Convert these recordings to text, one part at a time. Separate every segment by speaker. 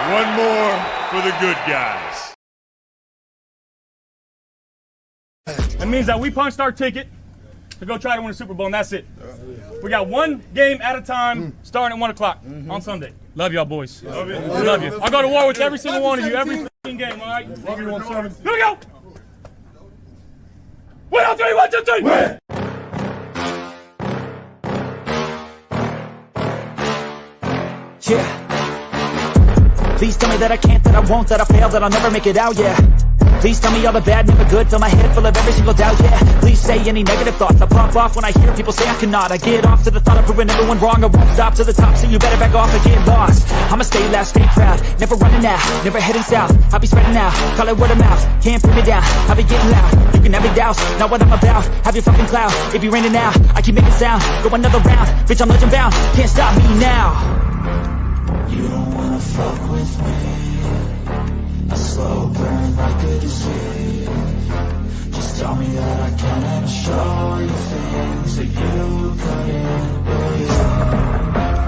Speaker 1: One more for the good guys.
Speaker 2: That means that we punched our ticket to go try to win the Super Bowl, and that's it. We got one game at a time, starting at 1 o'clock on Sunday. Love y'all, boys. Love you. Love you. I'll go to war with every single one of you, every game, all right? Love you, 1-7. Here we go. 1, 2, 3, 1, 2, 3. Win.
Speaker 3: Yeah. Please tell me that I can't, that I won't, that I fail, that I'll never make it out, yeah. Please tell me all the bad, never good, fill my head full of every single doubt, yeah. Please say any negative thoughts, I pop off when I hear people say I cannot. I get off to the thought of proving everyone wrong, I won't stop to the top, so you better back off and get lost. I'ma stay loud, stay proud, never running out, never heading south. I'll be spreading out, call it word of mouth, can't put me down, I'll be getting loud. You can have me douse, not what I'm about, have your fucking cloud. It be raining now, I keep making sound, go another round, bitch I'm legend bound, can't stop me now. You don't wanna fuck with me, a slow burn like a disease. Just tell me that I can and I'll show you things that you couldn't believe.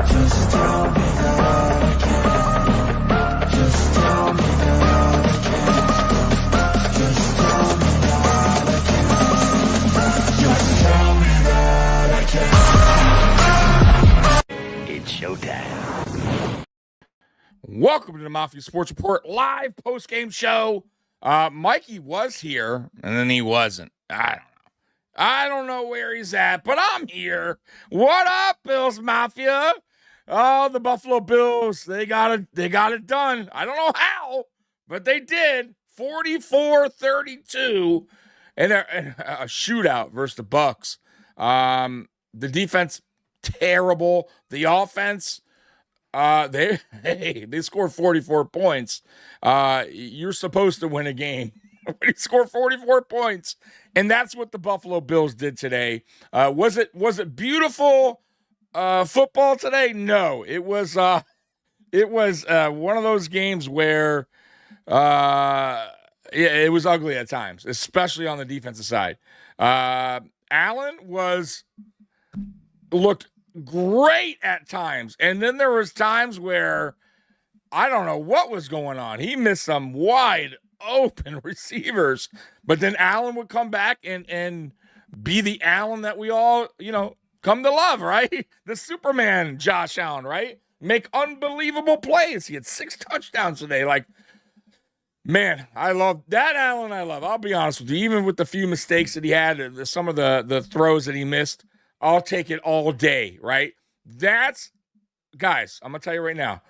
Speaker 3: Just tell me that I can. Just tell me that I can. Just tell me that I can. Just tell me that I can. It's showtime.
Speaker 4: Welcome to the Mafia Sports Report live post-game show. Mikey was here, and then he wasn't. I don't know where he's at, but I'm here. What up, Bills Mafia? Oh, the Buffalo Bills, they got it done. I don't know how, but they did. 44-32, and a shootout versus the Bucs. The defense, terrible. The offense, they scored 44 points. You're supposed to win a game when you score 44 points, and that's what the Buffalo Bills did today. Was it beautiful football today? No, it was one of those games where it was ugly at times, especially on the defensive side. Allen looked great at times, and then there was times where I don't know what was going on. He missed some wide open receivers, but then Allen would come back and be the Allen that we all come to love, right? The Superman Josh Allen, right? Make unbelievable plays. He had 6 touchdowns today. Like, man, I love that Allen. I'll be honest with you, even with the few mistakes that he had, some of the throws that he missed, I'll take it all day, right? Guys, I'm going to tell you right now,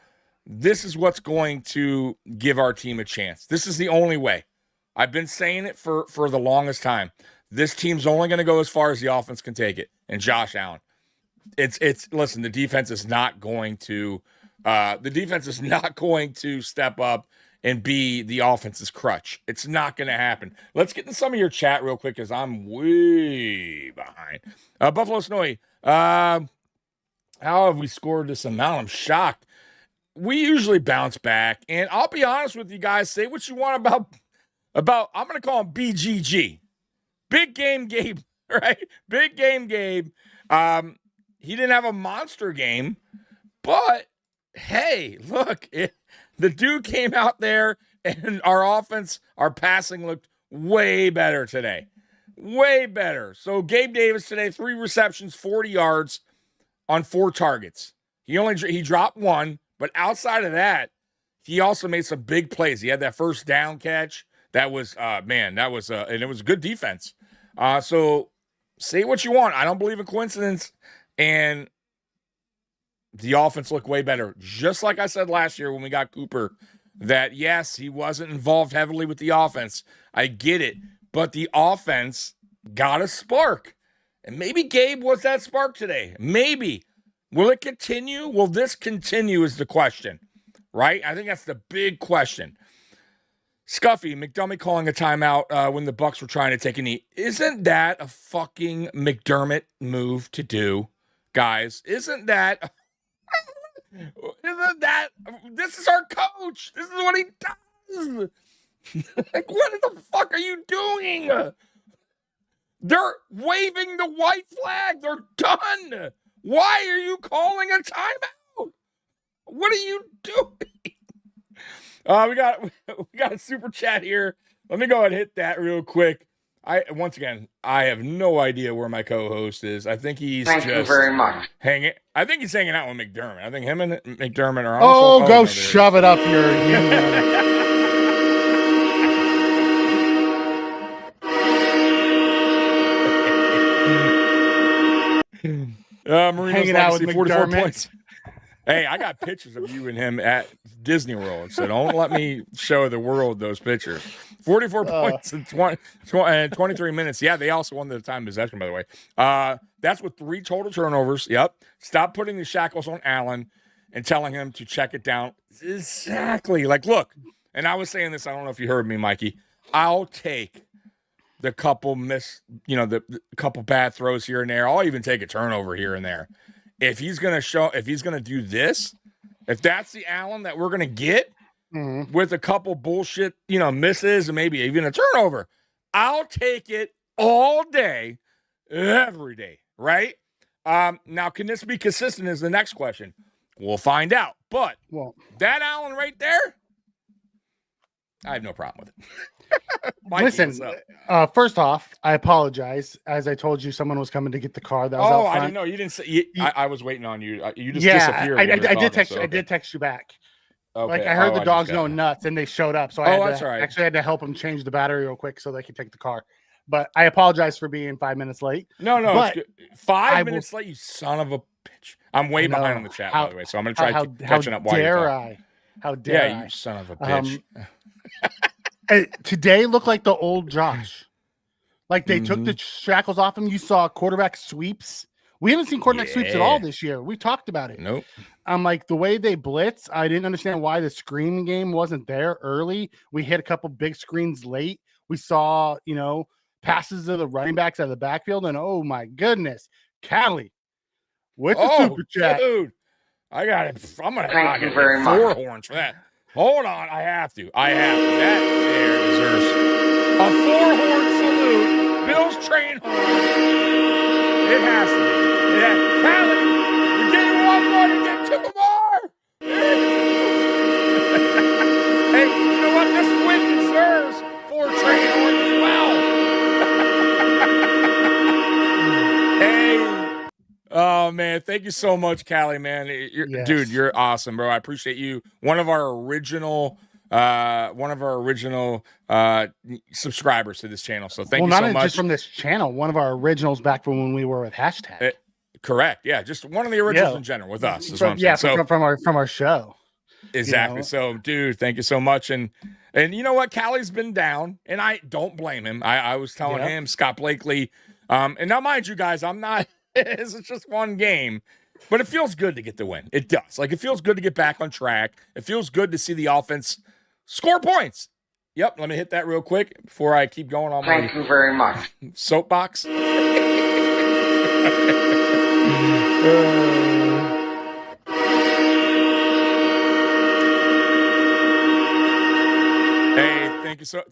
Speaker 4: this is what's going to give our team a chance. This is the only way. I've been saying it for the longest time. This team's only going to go as far as the offense can take it. And Josh Allen, listen, the defense is not going to step up and be the offense's crutch. It's not going to happen. Let's get into some of your chat real quick because I'm way behind. Buffalo Snowy, how have we scored this amount? I'm shocked. We usually bounce back, and I'll be honest with you guys. Say what you want about I'm going to call him BGG. Big Game Gabe, right? Big Game Gabe. He didn't have a monster game, but hey, look, the dude came out there, and our offense, our passing looked way better today. Way better. So Gabe Davis today, 3 receptions, 40 yards on 4 targets. He dropped 1, but outside of that, he also made some big plays. He had that first down catch. That was, and it was good defense. So say what you want. I don't believe in coincidence. And the offense looked way better. Just like I said last year when we got Cooper, that yes, he wasn't involved heavily with the offense. I get it. But the offense got a spark. And maybe Gabe was that spark today. Maybe. Will it continue? Will this continue is the question, right? I think that's the big question. Scuffy, McDermott calling a timeout when the Bucs were trying to take a knee. Isn't that a fucking McDermott move to do, guys? Isn't that this is our coach. This is what he does. Like, what the fuck are you doing? They're waving the white flag. They're done. Why are you calling a timeout? What are you doing? We got a super chat here. Let me go ahead and hit that real quick. Once again, I have no idea where my co-host is. I think he's
Speaker 5: Thank you very much.
Speaker 4: I think he's hanging out with McDermott. I think him and McDermott are on
Speaker 6: Oh,
Speaker 4: the phone.
Speaker 6: go
Speaker 4: No,
Speaker 6: shove it up your.
Speaker 4: Marino's
Speaker 6: Hanging out with
Speaker 4: legacy, 44
Speaker 6: McDermott.
Speaker 4: points. Hey, I got pictures of you and him at Disney World, so don't let me show the world those pictures. 44 points in 23 minutes. Yeah, they also won the time possession, by the way. That's with 3 total turnovers. Yep. Stop putting the shackles on Allen and telling him to check it down. Exactly. Like, look, and I was saying this, I don't know if you heard me, Mikey. I'll take the couple the couple bad throws here and there. I'll even take a turnover here and there. If he's gonna do this, if that's the Allen that we're gonna get with a couple bullshit, misses and maybe even a turnover, I'll take it all day, every day, right? Now, can this be consistent is the next question. We'll find out. But that Allen right there, I have no problem with it. Mikey,
Speaker 6: Listen, first off, I apologize. As I told you, someone was coming to get the car that was out front.
Speaker 4: I didn't know. You didn't say. I was waiting on you. You just disappeared.
Speaker 6: I did text. I did text you back.
Speaker 4: Okay.
Speaker 6: Like I heard the dogs going nuts, and they showed up. So
Speaker 4: that's right.
Speaker 6: Actually, I had to help them change the battery real quick so they could take the car. But I apologize for being 5 minutes late.
Speaker 4: No, it's good. 5 minutes late, you son of a bitch. I'm way behind on the chat, by the way, so I'm going to try catching up while you're talking.
Speaker 6: How dare I?
Speaker 4: You son of a bitch.
Speaker 6: Today looked like the old Josh. Like they took the shackles off him. You saw quarterback sweeps. We haven't seen quarterback sweeps at all this year. We talked about it.
Speaker 4: Nope.
Speaker 6: I'm like, the way they blitz, I didn't understand why the screen game wasn't there early. We hit a couple big screens late. We saw, passes to the running backs out of the backfield. And oh my goodness, Callie with the super chat.
Speaker 4: Dude, I got it.
Speaker 5: Thank you very much.
Speaker 4: 4 horns for that. Hold on, I have to. That there deserves a 4-horn salute. Bill's train horn. It has to be. Callie, you're getting 1 more, you get 2 more. Hey, you know what? This win deserves 4 train horns as well. Hey. Oh man, thank you so much, Callie, man. Dude, you're awesome, bro. I appreciate you. One of our original subscribers to this channel. So thank you so much.
Speaker 6: Not just from this channel, one of our originals back from when we were with hashtag.
Speaker 4: Correct. Yeah, just one of the originals in general with us. From
Speaker 6: our show.
Speaker 4: Exactly. So, dude, thank you so much. And you know what? Callie's been down, and I don't blame him. I was telling him, Scott Blakely. And now, mind you, guys, I'm not. It's just one game, but it feels good to get the win. It does. Like, it feels good to get back on track. It feels good to see the offense score points. Yep. Let me hit that real quick before I keep going on
Speaker 5: Thank you very much.
Speaker 4: Soapbox.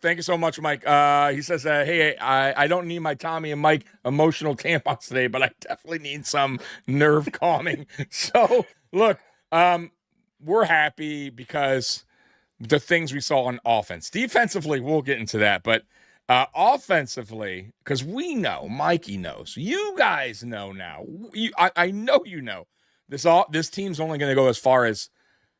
Speaker 4: Thank you so much, Mike. He says, hey, I don't need my Tommy and Mike emotional tampons today, but I definitely need some nerve calming. So, look, we're happy because the things we saw on offense. Defensively, we'll get into that, but offensively, because we know, Mikey knows, you guys know now. I know you know. This team's only going to go as far as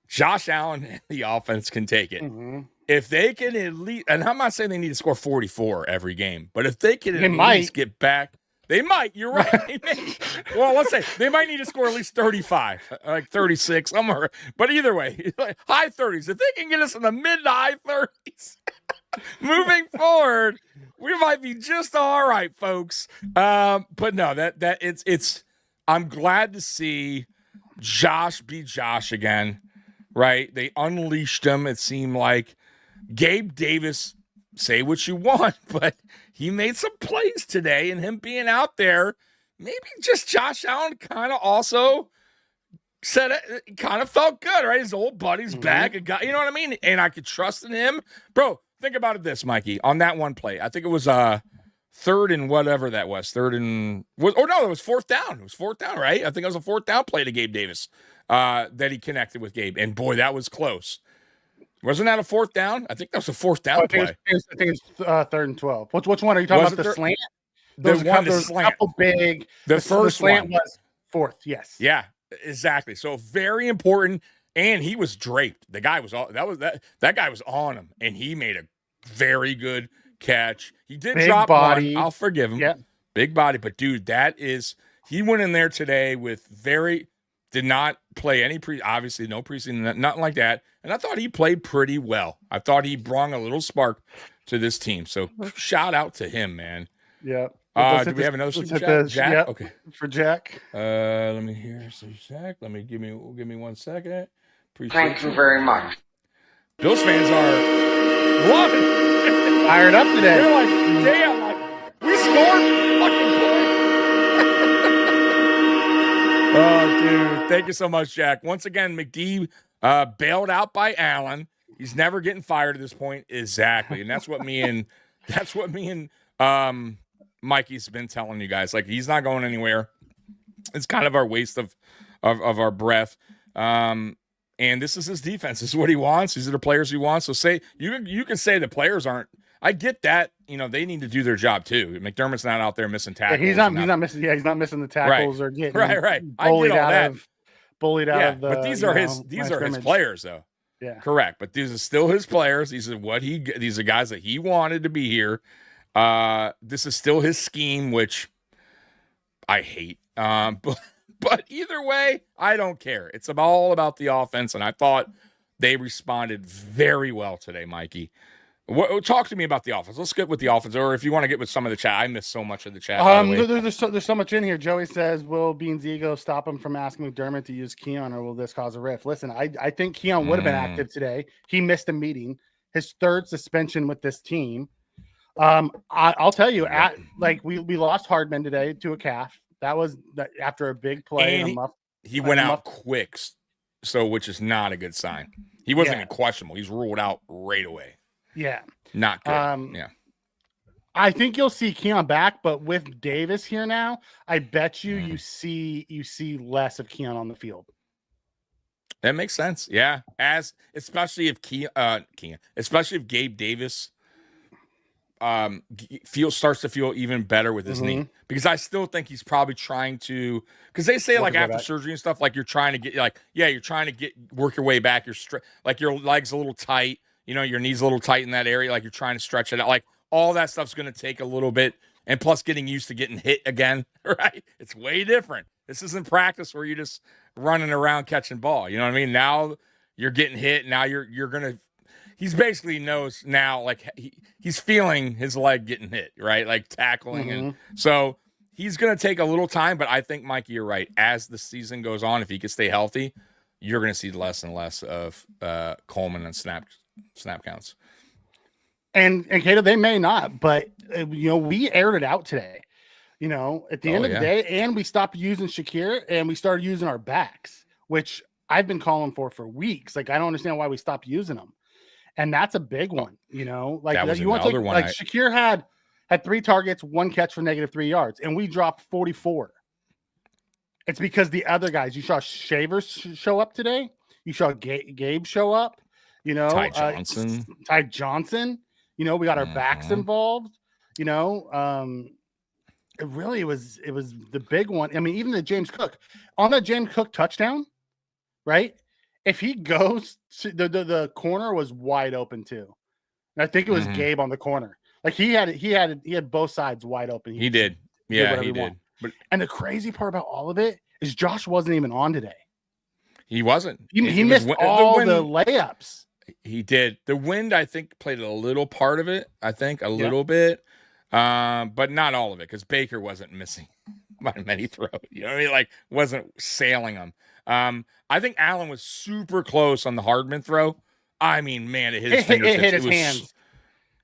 Speaker 4: Josh Allen and the offense can take it. Mm-hmm. If they can at least, and I'm not saying they need to score 44 every game, but if they can at least get back, they might. You're right. Well, let's say they might need to score at least 35, like 36, somewhere. But either way, high 30s. If they can get us in the mid to high 30s, moving forward, we might be just all right, folks. But no, that it's. I'm glad to see Josh be Josh again. Right? They unleashed him. It seemed like. Gabe Davis, say what you want, but he made some plays today, and him being out there, maybe just Josh Allen kind of also said it kind of felt good, right? His old buddy's back, a guy, you know what I mean? And I could trust in him. Bro, think about it this, Mikey, on that one play. I think it was third and whatever that was. It was 4th down. It was 4th down, right? I think it was a 4th down play to Gabe Davis that he connected with Gabe. And boy, that was close. Wasn't that a fourth down? I think that was a fourth down play.
Speaker 6: I think it's 3rd and 12. Which one are you talking about? The slant?
Speaker 4: The one to slant.
Speaker 6: A couple big.
Speaker 4: The first
Speaker 6: slant
Speaker 4: one
Speaker 6: was 4th. Yes.
Speaker 4: Yeah, exactly. So very important. And he was draped. The guy was that guy was on him, and he made a very good catch. He did
Speaker 6: big
Speaker 4: drop
Speaker 6: body.
Speaker 4: one. I'll forgive him.
Speaker 6: Yeah.
Speaker 4: Big body, but dude, he went in there today with did not play any obviously no preseason, nothing like that. And I thought he played pretty well. I thought he brought a little spark to this team. So shout out to him, man.
Speaker 6: Yeah.
Speaker 4: Do we have another super chat? Jack?
Speaker 6: Yep.
Speaker 4: Okay.
Speaker 6: For Jack.
Speaker 4: Let me hear Jack. Let me give me 1 second. Appreciate
Speaker 5: Thank you very much.
Speaker 4: Bills fans are loving it.
Speaker 6: Fired up today.
Speaker 4: They're like, damn, like, we scored fucking points. Oh, dude. Thank you so much, Jack. Once again, McD bailed out by Allen. He's never getting fired at this point. Exactly. And that's what me and Mikey's been telling you guys. Like, he's not going anywhere. It's kind of our waste of our breath. And this is his defense. This is what he wants. These are the players he wants. So say you can say the players aren't. I get that. They need to do their job too. McDermott's not out there missing tackles.
Speaker 6: Yeah, he's not missing. Yeah, he's not missing the tackles or getting
Speaker 4: right.
Speaker 6: bullied out
Speaker 4: that.
Speaker 6: Of the.
Speaker 4: But these are his players though.
Speaker 6: Yeah,
Speaker 4: correct. But these are still his players. These are guys that he wanted to be here. This is still his scheme, which I hate. But either way, I don't care. It's all about the offense, and I thought they responded very well today, Mikey. Talk to me about the offense. Let's get with the offense, or if you want to get with some of the chat. I missed so much of the chat.
Speaker 6: There's so much in here. Joey says, will Bean's ego stop him from asking McDermott to use Keon, or will this cause a rift? Listen, I think Keon would have been active today. He missed a meeting. His 3rd suspension with this team. I'll tell you, we lost Hardman today to a calf. That was after a big play.
Speaker 4: And he went out quick, which is not a good sign. He wasn't even questionable. He's ruled out right away.
Speaker 6: Yeah.
Speaker 4: Not good.
Speaker 6: I think you'll see Keon back, but with Davis here now, I bet you see less of Keon on the field.
Speaker 4: That makes sense. Yeah. Especially if especially if Gabe Davis starts to feel even better with his knee, because I still think he's probably trying to, because they say like after surgery and stuff, like you're trying to get work your way back. Like your leg's a little tight, your knee's a little tight in that area. Like you're trying to stretch it out. Like all that stuff's going to take a little bit. And plus getting used to getting hit again, right? It's way different. This isn't practice where you're just running around catching ball. You know what I mean? Now you're getting hit. Now you're going to, he's basically knows now, like he's feeling his leg getting hit, right? Like tackling. And so he's going to take a little time, but I think, Mikey, you're right. As the season goes on, if he can stay healthy, you're going to see less and less of Coleman and snap counts.
Speaker 6: And Cato, they may not, but we aired it out today. At the end of the day, and we stopped using Shakir and we started using our backs, which I've been calling for weeks. Like I don't understand why we stopped using them. And that's a big one, like
Speaker 4: that was
Speaker 6: you want to
Speaker 4: one.
Speaker 6: Like Shakir had 3 targets, 1 catch for -3 yards, and we dropped 44. It's because the other guys, you saw Shavers show up today. You saw Gabe show up. Ty Johnson. We got our backs involved. It really was the big one. I mean, even the James Cook on that James Cook touchdown, right? If he goes, the corner was wide open too, and I think it was Gabe on the corner. Like he had both sides wide open.
Speaker 4: He did, yeah, he did.
Speaker 6: And the crazy part about all of it is Josh wasn't even on today.
Speaker 4: He wasn't.
Speaker 6: He missed all the layups.
Speaker 4: He did. The wind, I think, played a little part of it. I think a little bit, but not all of it, because Baker wasn't missing by many throws. You know what I mean? Like wasn't sailing them. I think Allen was super close on the Hardman throw. I mean, man, it hit his fingertips.
Speaker 6: It hit his hands.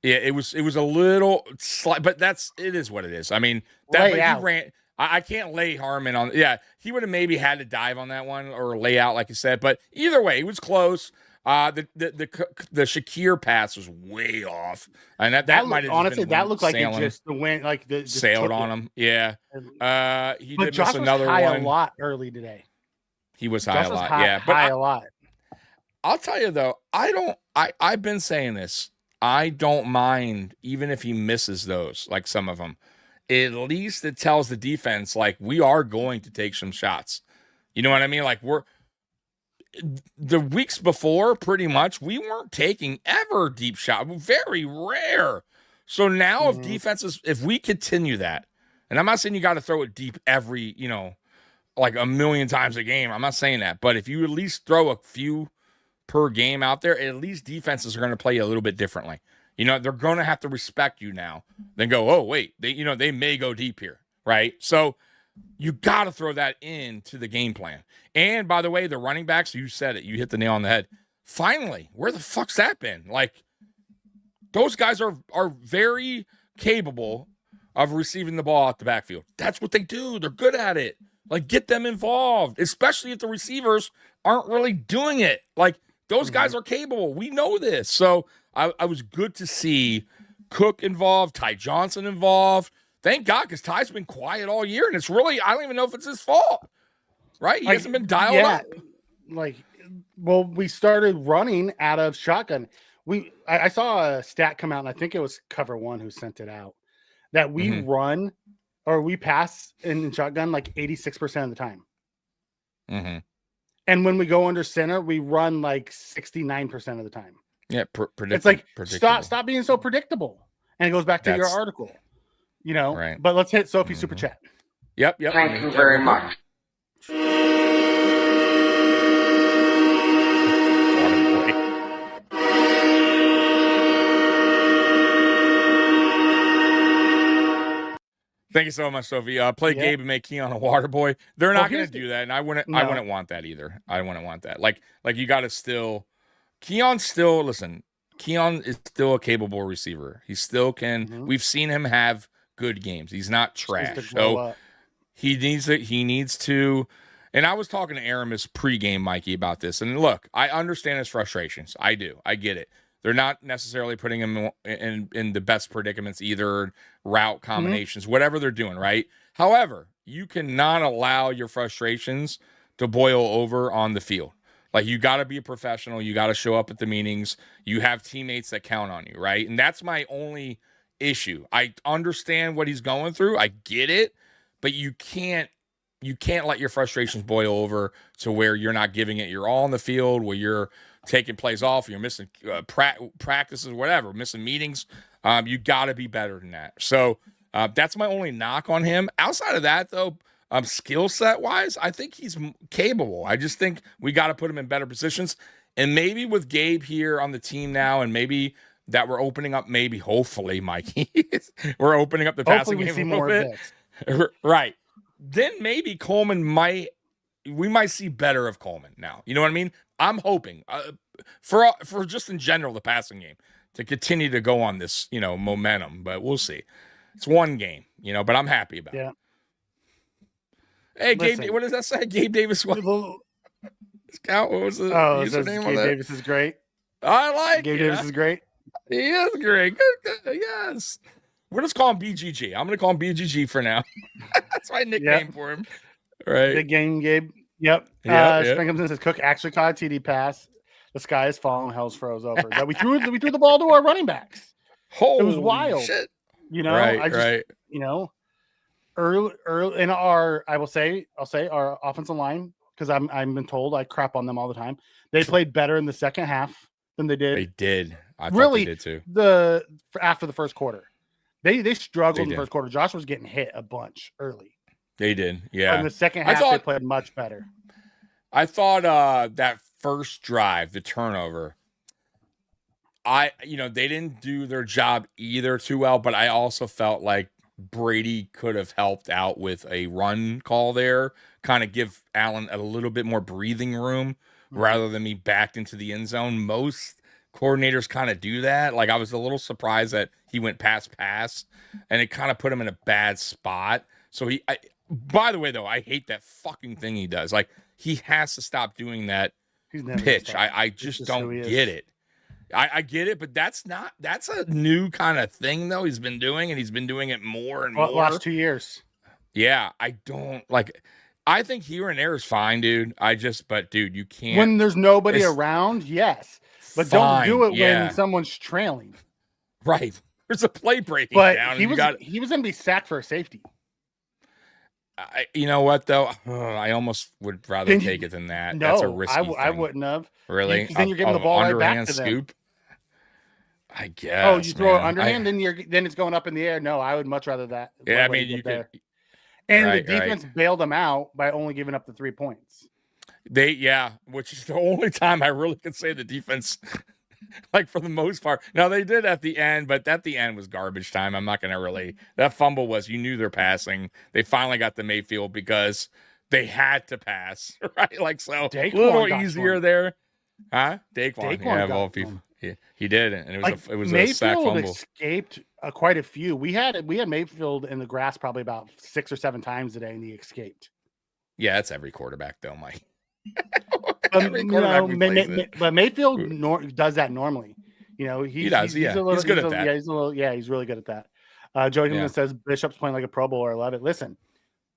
Speaker 4: Yeah, it was a little slight, but it is what it is. I mean, that he ran. I can't lay Harmon on. Yeah, he would have maybe had to dive on that one or lay out, like you said. But either way, he was close. The Shakir pass was way off, and that might have
Speaker 6: honestly that looked like it just the wind, like the
Speaker 4: sailed on him. Yeah, he did
Speaker 6: Josh
Speaker 4: miss another
Speaker 6: was high
Speaker 4: one.
Speaker 6: A lot early today.
Speaker 4: He was high a lot.
Speaker 6: High a lot.
Speaker 4: I'll tell you though, I've been saying this. I don't mind even if he misses those, like some of them. At least it tells the defense like we are going to take some shots. You know what I mean? Like the weeks before, pretty much, we weren't taking ever deep shot. Very rare. So now if we continue that, and I'm not saying you got to throw it deep every, like a million times a game. I'm not saying that. But if you at least throw a few per game out there, at least defenses are going to play you a little bit differently. They're going to have to respect you now. Then go, oh, wait, they may go deep here, right? So you got to throw that into the game plan. And by the way, the running backs, you said it. You hit the nail on the head. Finally, where the fuck's that been? Like, those guys are very capable of receiving the ball out the backfield. That's what they do. They're good at it. Like, get them involved, especially if the receivers aren't really doing it. Like, those guys are capable. We know this. So I was good to see Cook involved, Ty Johnson involved. Thank God, because Ty's been quiet all year, and it's really, I don't even know if it's his fault, right? He hasn't been dialed up.
Speaker 6: We started running out of shotgun. I saw a stat come out, and I think it was Cover One who sent it out, that we run or we pass in shotgun like 86% of the time.
Speaker 4: Mm-hmm.
Speaker 6: And when we go under center, we run like 69% of the time.
Speaker 4: Yeah,
Speaker 6: it's like stop being so predictable. And it goes back to your article,
Speaker 4: Right.
Speaker 6: But let's hit Sophie Super Chat.
Speaker 4: Yep.
Speaker 5: Thank you very much.
Speaker 4: Thank you so much, Sophie. Play Gabe and make Keon a water boy. They're not going to do that, and I wouldn't want that either. I wouldn't want that. Like you got to still. Keon is still a capable receiver. He still can. We've seen him have good games. He's not trash. So he needs to. And I was talking to Aramis pregame, Mikey, about this. And look, I understand his frustrations. I do. I get it. They're not necessarily putting him in the best predicaments either, route combinations, whatever they're doing, right? However, you cannot allow your frustrations to boil over on the field. Like, you got to be a professional. You got to show up at the meetings. You have teammates that count on you, right? And that's my only issue. I understand what he's going through. I get it. But you can't let your frustrations boil over to where you're not giving it your all on the field, where you're taking plays off, you're missing practices, whatever, missing meetings. You got to be better than that. So that's my only knock on him. Outside of that, though, skill set wise, I think he's capable. I just think we got to put him in better positions. And maybe with Gabe here on the team now, and maybe that we're opening up, hopefully, Mikey, we're opening up the passing game a little bit. Right. Then maybe we might see better of Coleman now. You know what I mean? I'm hoping for just in general the passing game to continue to go on this, momentum, but we'll see. It's one game, but I'm happy about it. Hey, Gabe, what does that say? Gabe Davis, what? Scout, what was the username on that?
Speaker 6: Gabe Davis is great.
Speaker 4: I like
Speaker 6: Gabe Davis is great.
Speaker 4: He is great. Good. Yes. We're just calling BGG. I'm going to call him BGG for now. That's my nickname for him. Right.
Speaker 6: Big game, Gabe. Yep. Spring comes in and says, Cook actually caught a TD pass. The sky is falling. Hell's froze over. That we threw the ball to our running backs.
Speaker 4: Holy
Speaker 6: it was wild.
Speaker 4: Shit.
Speaker 6: Right. Early in I'll say our offensive line, because I'm been told I crap on them all the time. They played better in the second half than they did.
Speaker 4: They did. I thought they did too.
Speaker 6: After the first quarter. They struggled in the first quarter. Josh was getting hit a bunch early.
Speaker 4: They did, yeah.
Speaker 6: But in the second half, they played much better.
Speaker 4: I thought that first drive, the turnover, they didn't do their job either too well, but I also felt like Brady could have helped out with a run call there, kind of give Allen a little bit more breathing room rather than me backed into the end zone. Most coordinators kind of do that. Like, I was a little surprised that he went pass, and it kind of put him in a bad spot. So by the way, though, I hate that fucking thing he does. Like, he has to stop doing that pitch. I just don't get it. I get it, but that's a new kind of thing, though, he's been doing, and he's been doing it more and more.
Speaker 6: Last 2 years.
Speaker 4: Yeah, I don't like. I think here and there is fine, dude. But dude, you can't.
Speaker 6: When there's nobody around, yes. But don't do it when someone's trailing.
Speaker 4: Right. There's a play breaking
Speaker 6: But
Speaker 4: down.
Speaker 6: he was going to be sacked for a safety.
Speaker 4: You know what, though? I almost would rather take it than that.
Speaker 6: No,
Speaker 4: that's a risky thing.
Speaker 6: I wouldn't have.
Speaker 4: Really?
Speaker 6: Because then you're giving the ball right back to them.
Speaker 4: Scoop? I guess.
Speaker 6: Oh, you throw it underhand, then it's going up in the air. No, I would much rather that.
Speaker 4: Yeah, I mean, you could.
Speaker 6: And the defense bailed them out by only giving up the 3 points.
Speaker 4: Which is the only time I really could say the defense, like for the most part. Now they did at the end, but at the end was garbage time. I'm not going to really. That fumble was, you knew they're passing. They finally got to Mayfield because they had to pass, right? Like, so a little easier there. Huh? Daquan. Yeah, of all people. He did, and it was a sack fumble.
Speaker 6: Mayfield escaped quite a few. We had Mayfield in the grass probably about 6 or 7 times today, and he escaped.
Speaker 4: Yeah, that's every quarterback, though, Mike.
Speaker 6: But Mayfield does that normally. You know, he does. He's good at that. He's really good at that. Joey Hickman says Bishop's playing like a Pro Bowler. I love it. Listen,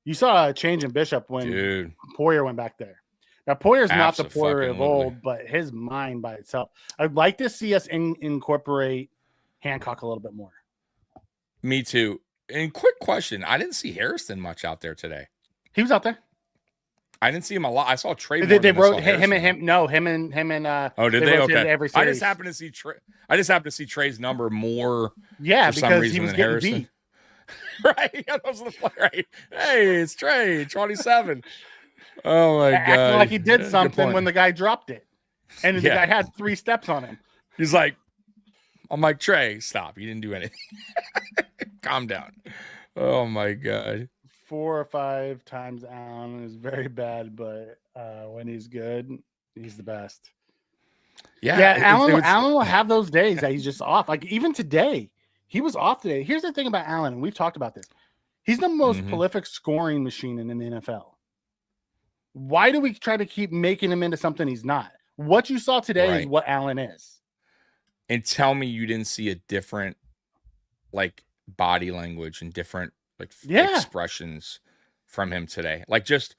Speaker 6: you saw a change in Bishop when Poyer went back there. Now, Poyer's not the Poyer of old, but his mind by itself. I'd like to see us incorporate Hancock a little bit more.
Speaker 4: Me too. And quick question. I didn't see Harrison much out there today.
Speaker 6: He was out there.
Speaker 4: I didn't see him a lot. I saw Trey.
Speaker 6: They wrote him and him. No, him and.
Speaker 4: Oh, did they? Okay.
Speaker 6: Every
Speaker 4: I just happened to see Trey. I just happened to see Trey's number more.
Speaker 6: Yeah,
Speaker 4: for
Speaker 6: because
Speaker 4: some reason
Speaker 6: he was
Speaker 4: than
Speaker 6: getting
Speaker 4: Harrison.
Speaker 6: beat.
Speaker 4: Right. That was the play. Right. Hey, it's Trey, 27. Oh my god!
Speaker 6: Acting like he did something when the guy dropped it, and the guy had 3 steps on him.
Speaker 4: He's like, "I'm like Trey, stop! You didn't do anything. Calm down." Oh my god!
Speaker 6: 4 or 5 times down is very bad, but when he's good, he's the best. Yeah. Allen will have those days that he's just off. Like even today, he was off today. Here's the thing about Allen, and we've talked about this. He's the most prolific scoring machine in the NFL. Why do we try to keep making him into something he's not? What you saw today is what Allen is.
Speaker 4: And tell me you didn't see a different like body language and different like expressions from him today. Like just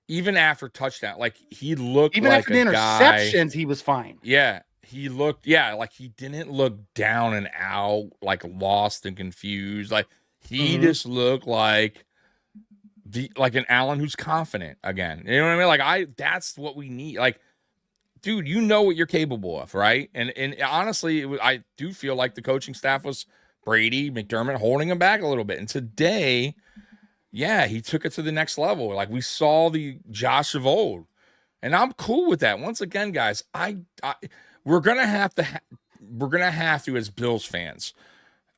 Speaker 4: even after touchdown, like he looked
Speaker 6: even
Speaker 4: like
Speaker 6: after the interceptions, he was fine.
Speaker 4: Yeah. He looked, like he didn't look down and out, like lost and confused. Like he just looked like an Allen who's confident again. You know what I mean? Like that's what we need. Like, dude, you know what you're capable of, right? And honestly, I do feel like the coaching staff was Brady, McDermott holding him back a little bit. And today, he took it to the next level. Like we saw the Josh of old, and I'm cool with that. Once again, guys, we're gonna have to as Bills fans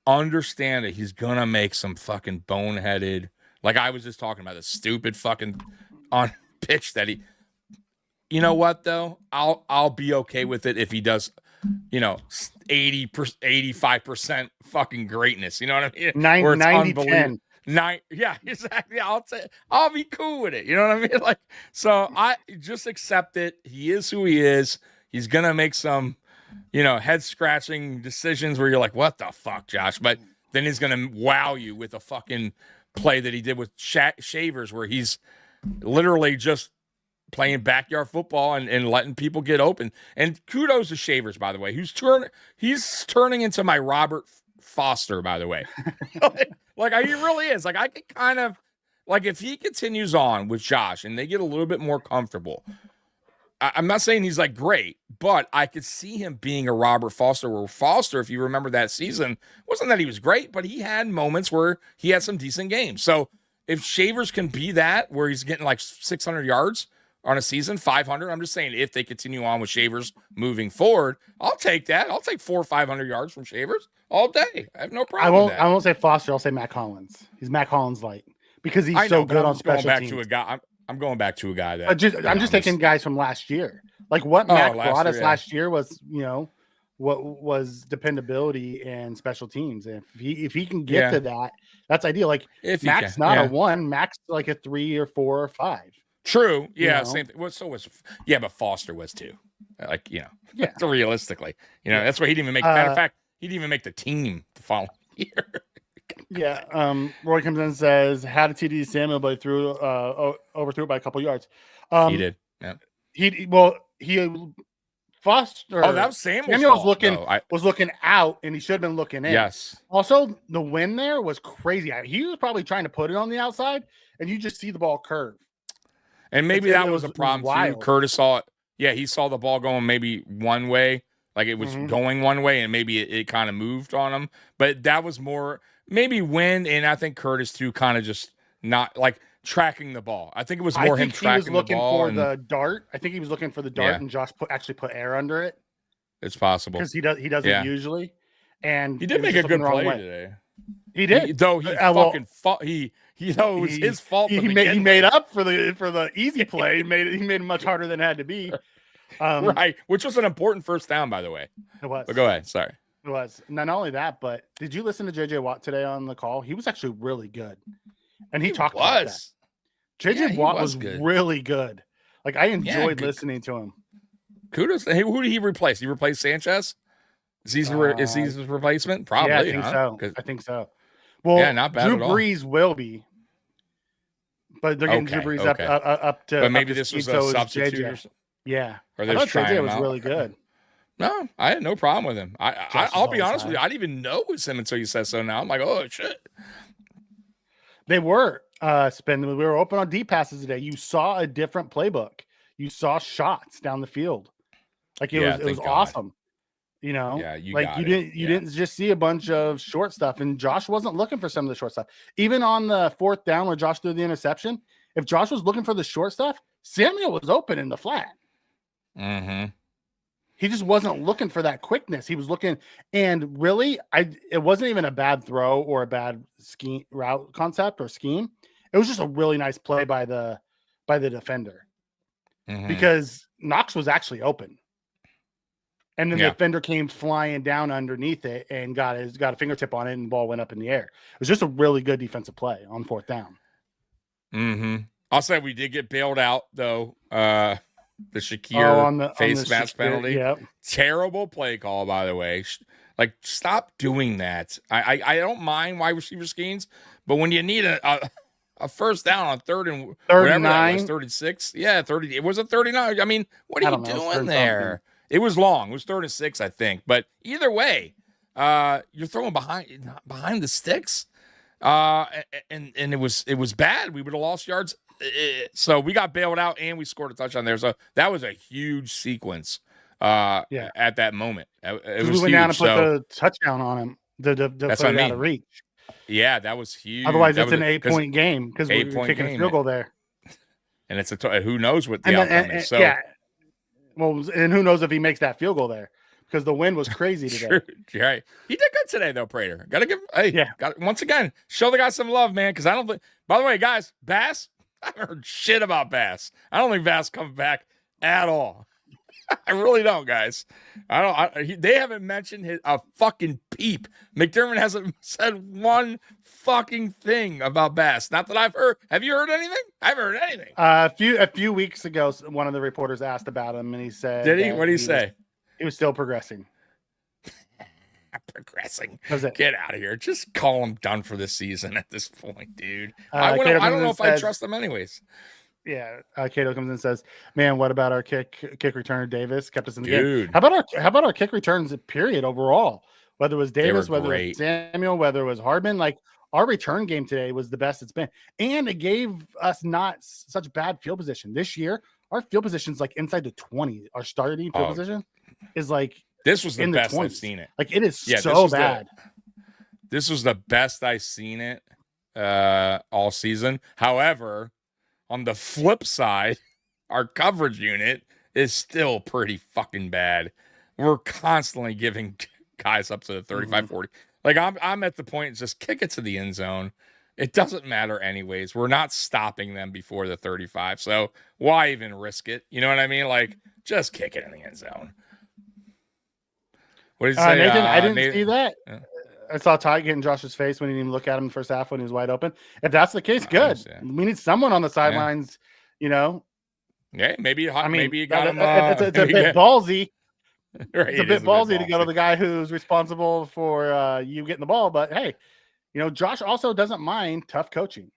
Speaker 4: understand that he's gonna make some fucking boneheaded. Like I was just talking about the stupid fucking on pitch that he. You know what though? I'll be okay with it if he does, 85% fucking greatness. You know what I mean?
Speaker 6: 90-10.
Speaker 4: Yeah, exactly. I'll be cool with it. You know what I mean? Like, so I just accept it. He is who he is. He's gonna make some, head scratching decisions where you're like, what the fuck, Josh? But then he's gonna wow you with a fucking play that he did with Shavers, where he's literally just playing backyard football and letting people get open. And kudos to Shavers, by the way. He's turning into my Robert Foster, by the way. Like he really is. Like I can kind of like if he continues on with Josh and they get a little bit more comfortable. I'm not saying he's like great, but I could see him being a Robert Foster, where Foster, if you remember that season, wasn't that he was great, but he had moments where he had some decent games. So if Shavers can be that, where he's getting like 600 yards on a season, 500, I'm just saying if they continue on with Shavers moving forward, I'll take that. I'll take 400 or 500 yards from Shavers all day. I have no problem with that.
Speaker 6: I won't say Foster. I'll say Matt Collins. He's Matt Collins light because he's so good on special teams.
Speaker 4: I'm going back to a guy that
Speaker 6: I'm just taking guys from last year. Like what Mac brought us last year was, what was dependability and special teams. And if he can get to that, that's ideal. Like if Mac's not a 1, Mac's like a 3 or 4 or 5.
Speaker 4: True. Yeah. Same thing. Well, so was but Foster was too. Like, so realistically, that's why he didn't even make matter of fact, he didn't even make the team the following year.
Speaker 6: Yeah. Roy comes in and says, had a TD Samuel, but overthrew it by a couple yards.
Speaker 4: He did. Yeah.
Speaker 6: He Foster.
Speaker 4: Oh, that was Samuel's
Speaker 6: Samuel
Speaker 4: fault,
Speaker 6: was looking out, and he should have been looking in.
Speaker 4: Yes.
Speaker 6: Also, the win there was crazy. He was probably trying to put it on the outside, and you just see the ball curve.
Speaker 4: And maybe that was a problem too.
Speaker 6: wild.
Speaker 4: Curtis saw it. Yeah, he saw the ball going maybe one way, like it was going one way, and maybe it kind of moved on him. But that was more maybe wind, and I think Curtis too kind of just not like tracking the ball. I think it was more him tracking the ball.
Speaker 6: The dart. I think he was looking for the dart, and Josh actually put air under it.
Speaker 4: It's possible
Speaker 6: because he doesn't usually. And
Speaker 4: he did make a good play today.
Speaker 6: He did,
Speaker 4: he fucking fought. He it was his fault.
Speaker 6: He made up for the easy play. He made it much harder than it had to be.
Speaker 4: Right, which was an important first down, by the way.
Speaker 6: It was.
Speaker 4: But go ahead. Sorry.
Speaker 6: It was. Not only that, but did you listen to JJ Watt today on the call? He was actually really good, and he talked about that. JJ Watt was really good. Like I enjoyed listening to him.
Speaker 4: Kudos. Hey, who did he replace? He replaced Sanchez. Is he his replacement? Probably.
Speaker 6: Yeah, I think so. I think so. Well,
Speaker 4: not bad
Speaker 6: Drew
Speaker 4: at all.
Speaker 6: Brees will be, but they're getting Drew Brees up to.
Speaker 4: But maybe this was a substitute. Or something.
Speaker 6: Yeah,
Speaker 4: or they're trying
Speaker 6: JJ was really good.
Speaker 4: No, I had no problem with him. I'll be honest with you. I didn't even know it was him until you said so. Now I'm like, oh shit.
Speaker 6: They were spending. We were open on deep passes today. You saw a different playbook. You saw shots down the field. Like it was awesome. You know, you didn't just see a bunch of short stuff, and Josh wasn't looking for some of the short stuff. Even on the fourth down where Josh threw the interception, if Josh was looking for the short stuff, Samuel was open in the flat.
Speaker 4: Mm-hmm.
Speaker 6: He just wasn't looking for that quickness. He was looking, and really, it wasn't even a bad throw or a bad scheme route concept or scheme. It was just a really nice play by the defender because Knox was actually open. And then the defender came flying down underneath it and got a fingertip on it, and the ball went up in the air. It was just a really good defensive play on fourth down.
Speaker 4: Mm-hmm. I'll say we did get bailed out though. The Shakir face mask penalty. Yep. Terrible play call, by the way. Like, stop doing that. I don't mind wide receiver schemes, but when you need a first down on third and 36. Yeah, 30. It was a 39. I mean, what are you doing there? Something. It was long. It was 3rd and 6, I think. But either way, you're throwing behind the sticks, and it was bad. We would have lost yards. So we got bailed out, and we scored a touchdown there. So that was a huge sequence. At that moment, it was
Speaker 6: we went down and put the touchdown on him. To put it out of reach.
Speaker 4: Yeah, that was huge.
Speaker 6: Otherwise, it's an 8-point game because we're kicking a field goal there.
Speaker 4: And it's who knows what the outcome is. So.
Speaker 6: Yeah. Well, and who knows if he makes that field goal there because the wind was crazy today.
Speaker 4: True. Right. He did good today, though, Prater. Got to give once again, show the guy some love, man, because I don't think – by the way, guys, Bass, I haven't heard shit about Bass. I don't think Bass comes back at all. I really don't, guys. They haven't mentioned a fucking peep. McDermott hasn't said one fucking thing about Bass. Not that I've heard. Have you heard anything? I haven't heard anything.
Speaker 6: A few weeks ago, one of the reporters asked about him, and he said,
Speaker 4: "Did he? What did he say?
Speaker 6: He was still progressing."
Speaker 4: Progressing. Get out of here. Just call him done for this season at this point, dude. I don't know if I trust him anyways.
Speaker 6: Yeah, Cato comes in and says, "Man, what about our kick returner Davis? Kept us in the
Speaker 4: game.
Speaker 6: How about our kick returns? Period overall. Whether it was Davis, whether it was Samuel, whether it was Hardman, like our return game today was the best it's been, and it gave us not such bad field position this year. Our field position's like inside the 20. Our starting field position is like
Speaker 4: this was the best I've seen it.
Speaker 6: Like it is so bad.
Speaker 4: This was the best I've seen it all season. However, on the flip side, our coverage unit is still pretty fucking bad. We're constantly giving guys up to the 35, 40. Like I'm at the point, just kick it to the end zone. It doesn't matter anyways. We're not stopping them before the 35. So why even risk it? You know what I mean? Like, just kick it in the end zone. What did you say?
Speaker 6: Nathan, I didn't see that. Yeah. I saw Ty get in Josh's face when he didn't even look at him in the first half when he was wide open. If that's the case, good. We need someone on the sidelines, you know.
Speaker 4: Yeah, maybe you got him.
Speaker 6: It's a bit ballsy. Right, it's a bit ballsy to go to the guy who's responsible for you getting the ball, but hey, Josh also doesn't mind tough coaching.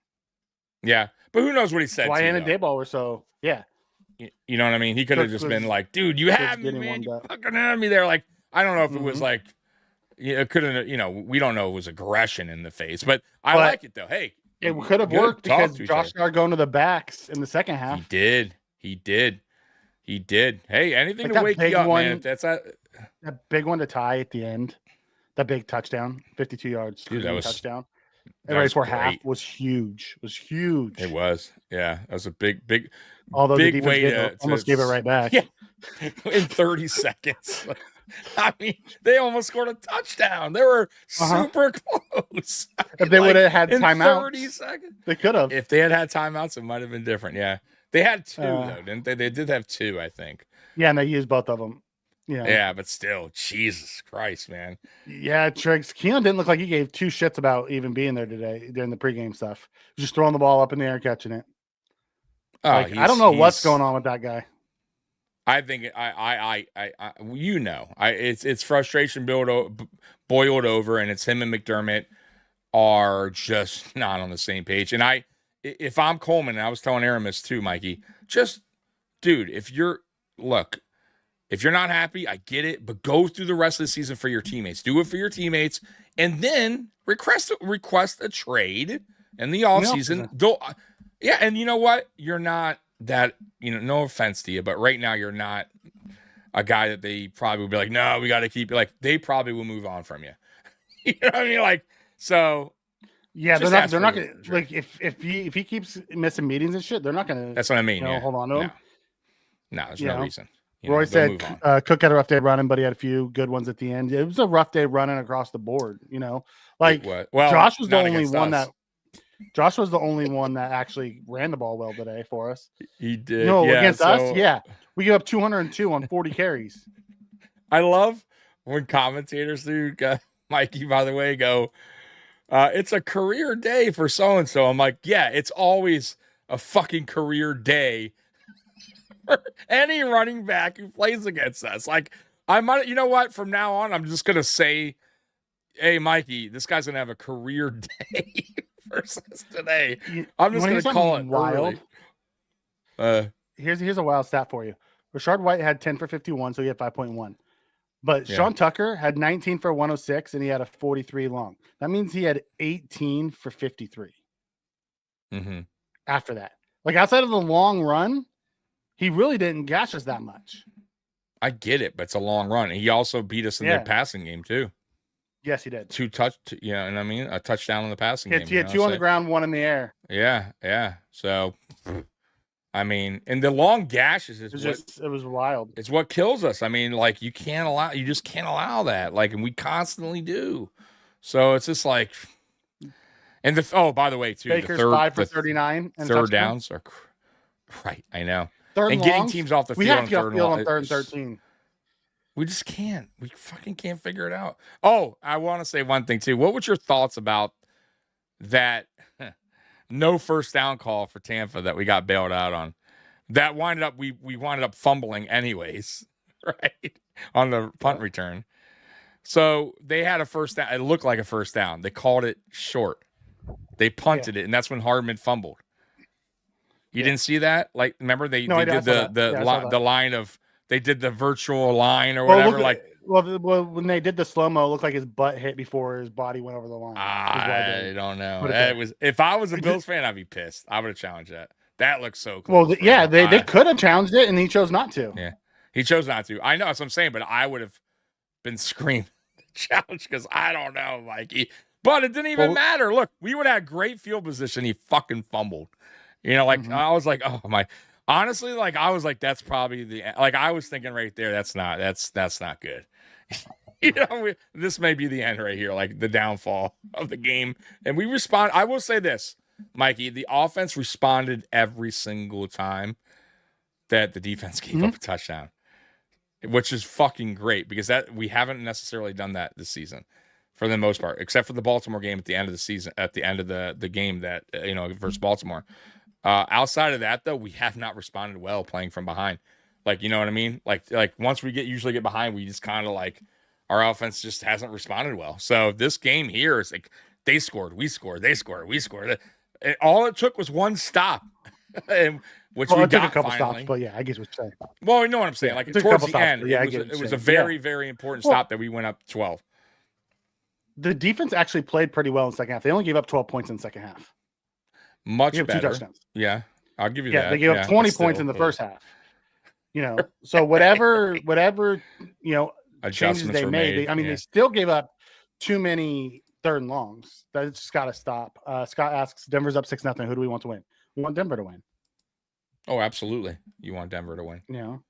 Speaker 4: Yeah, but who knows what he said?
Speaker 6: That's why Hannah Dayball were so
Speaker 4: You know what I mean? He could have just been like, "Dude, you had me, man. You fucking had me there." Like, I don't know if it was like, it couldn't. We don't know if it was aggression in the face, but I like it though. Hey,
Speaker 6: it could have worked because Josh started going to the backs in the second half.
Speaker 4: He did. Hey, anything to wake you up, man. If that's that
Speaker 6: big one to tie at the end, that big touchdown, 52 yards,
Speaker 4: dude, that was
Speaker 6: touchdown. Right before half was huge.
Speaker 4: It was, yeah. That was a big.
Speaker 6: Although
Speaker 4: big
Speaker 6: the defense almost gave it right back.
Speaker 4: Yeah, in 30 seconds. I mean, they almost scored a touchdown. They were super close.
Speaker 6: If they would have had timeouts,
Speaker 4: 30 seconds,
Speaker 6: they could have.
Speaker 4: If they had timeouts, it might have been different. Yeah, they had two though, didn't they? They did have two, I think.
Speaker 6: Yeah, and they used both of them.
Speaker 4: Yeah, but still, Jesus Christ, man.
Speaker 6: Yeah, Triggs. Keelan didn't look like he gave two shits about even being there today during the pregame stuff. Just throwing the ball up in the air, catching it. I don't know what's going on with that guy.
Speaker 4: I think it's frustration boiled over, and it's him and McDermott are just not on the same page. And if I'm Coleman, and I was telling Aramis too, Mikey, just dude, if you're not happy, I get it, but go through the rest of the season for your teammates. Do it for your teammates, and then request a trade in the offseason. Yeah, and you know what? You're not that, no offense to you, but right now you're not a guy that they probably would be like, no, we got to keep you. Like, they probably will move on from you. You know what I mean? Like, so.
Speaker 6: Yeah, they're not going to, like, if he keeps missing meetings and shit, they're not going to.
Speaker 4: That's what I mean.
Speaker 6: Hold on to him.
Speaker 4: No, there's no reason.
Speaker 6: Roy said Cook had a rough day running, but he had a few good ones at the end. It was a rough day running across the board, Like, Josh was the only one Josh was the only one that actually ran the ball well today for us.
Speaker 4: He did.
Speaker 6: Against us, we gave up 202 on 40 carries.
Speaker 4: I love when commentators do, Mikey, by the way, go, it's a career day for so-and-so. I'm like, yeah, it's always a fucking career day for any running back who plays against us. Like, I might, you know what? From now on, I'm just going to say, hey, Mikey, this guy's going to have a career day versus today. I'm just going to call it wild.
Speaker 6: Here's a wild stat for you. Rashard White had 10 for 51, so he had 5.1. But Sean Tucker had 19 for 106, and he had a 43 long. That means he had 18 for 53. After that. Like, outside of the long run, he really didn't gash us that much.
Speaker 4: I get it, but it's a long run. He also beat us in the passing game, too.
Speaker 6: Yes, he did.
Speaker 4: And I mean, a touchdown in the passing game.
Speaker 6: He had two on the ground, one in the air.
Speaker 4: Yeah. So, I mean, and the long gashes
Speaker 6: it was wild.
Speaker 4: It's what kills us. I mean, like, you just can't allow that. Like, and we constantly do. So it's just like, and by the way, too,
Speaker 6: Baker's
Speaker 4: the
Speaker 6: 5 for 39 and
Speaker 4: third downs are right. I know.
Speaker 6: Third
Speaker 4: and getting teams off the field.
Speaker 6: We have to get off the field on 3rd and 13.
Speaker 4: We just can't. We fucking can't figure it out. Oh, I want to say one thing, too. What was your thoughts about that no first down call for Tampa that we got bailed out on? That we winded up fumbling anyways, right? On the punt return. So they had a first down. It looked like a first down. They called it short. They punted it, and that's when Hardman fumbled. You didn't see that? Like, remember they did the line of, they did the virtual line or whatever.
Speaker 6: Well, when they did the slow-mo, it looked like his butt hit before his body went over the line.
Speaker 4: I don't know. If I was a Bills fan, I'd be pissed. I would have challenged that. That looks so cool.
Speaker 6: Well, they could have challenged it, and he chose not to.
Speaker 4: Yeah, he chose not to. I know, that's what I'm saying, but I would have been screaming challenge because I don't know, Mikey. But it didn't even matter. Look, we would have had great field position. He fucking fumbled. I was like, oh my. Honestly, like, I was like, that's probably I was thinking right there, that's not good. This may be the end right here, like the downfall of the game. And we respond. I will say this, Mikey, the offense responded every single time that the defense gave up a touchdown, which is fucking great because we haven't necessarily done that this season for the most part, except for the Baltimore game at the end of the season, at the end of the game that, versus Baltimore. Outside of that, though, we have not responded well playing from behind. Like, you know what I mean? Like once we usually get behind, we just kind of like, our offense just hasn't responded well. So this game here is like, They scored. We scored. They scored. We scored. All it took was one stop, which we
Speaker 6: it took
Speaker 4: got
Speaker 6: a couple
Speaker 4: finally.
Speaker 6: stops, but yeah, I guess what you're saying.
Speaker 4: Well, you know what I'm saying. Like
Speaker 6: it took a
Speaker 4: towards
Speaker 6: couple
Speaker 4: the
Speaker 6: stops,
Speaker 4: end,
Speaker 6: but yeah, I get
Speaker 4: it
Speaker 6: what
Speaker 4: was
Speaker 6: you're
Speaker 4: a
Speaker 6: saying.
Speaker 4: very, very important stop that we went up 12.
Speaker 6: The defense actually played pretty well in the second half. They only gave up 12 points in the second half.
Speaker 4: Much
Speaker 6: They gave
Speaker 4: better.
Speaker 6: 2 touchdowns.
Speaker 4: Yeah, I'll give you
Speaker 6: Yeah,
Speaker 4: that.
Speaker 6: they gave up 20 points in the first half. So whatever changes
Speaker 4: Adjustments
Speaker 6: they
Speaker 4: were
Speaker 6: made,
Speaker 4: made.
Speaker 6: they still gave up too many third and longs. That's just got to stop. Scott asks, Denver's up 6-0. Who do we want to win? We want Denver to win.
Speaker 4: Oh, absolutely. You want Denver to win.
Speaker 6: And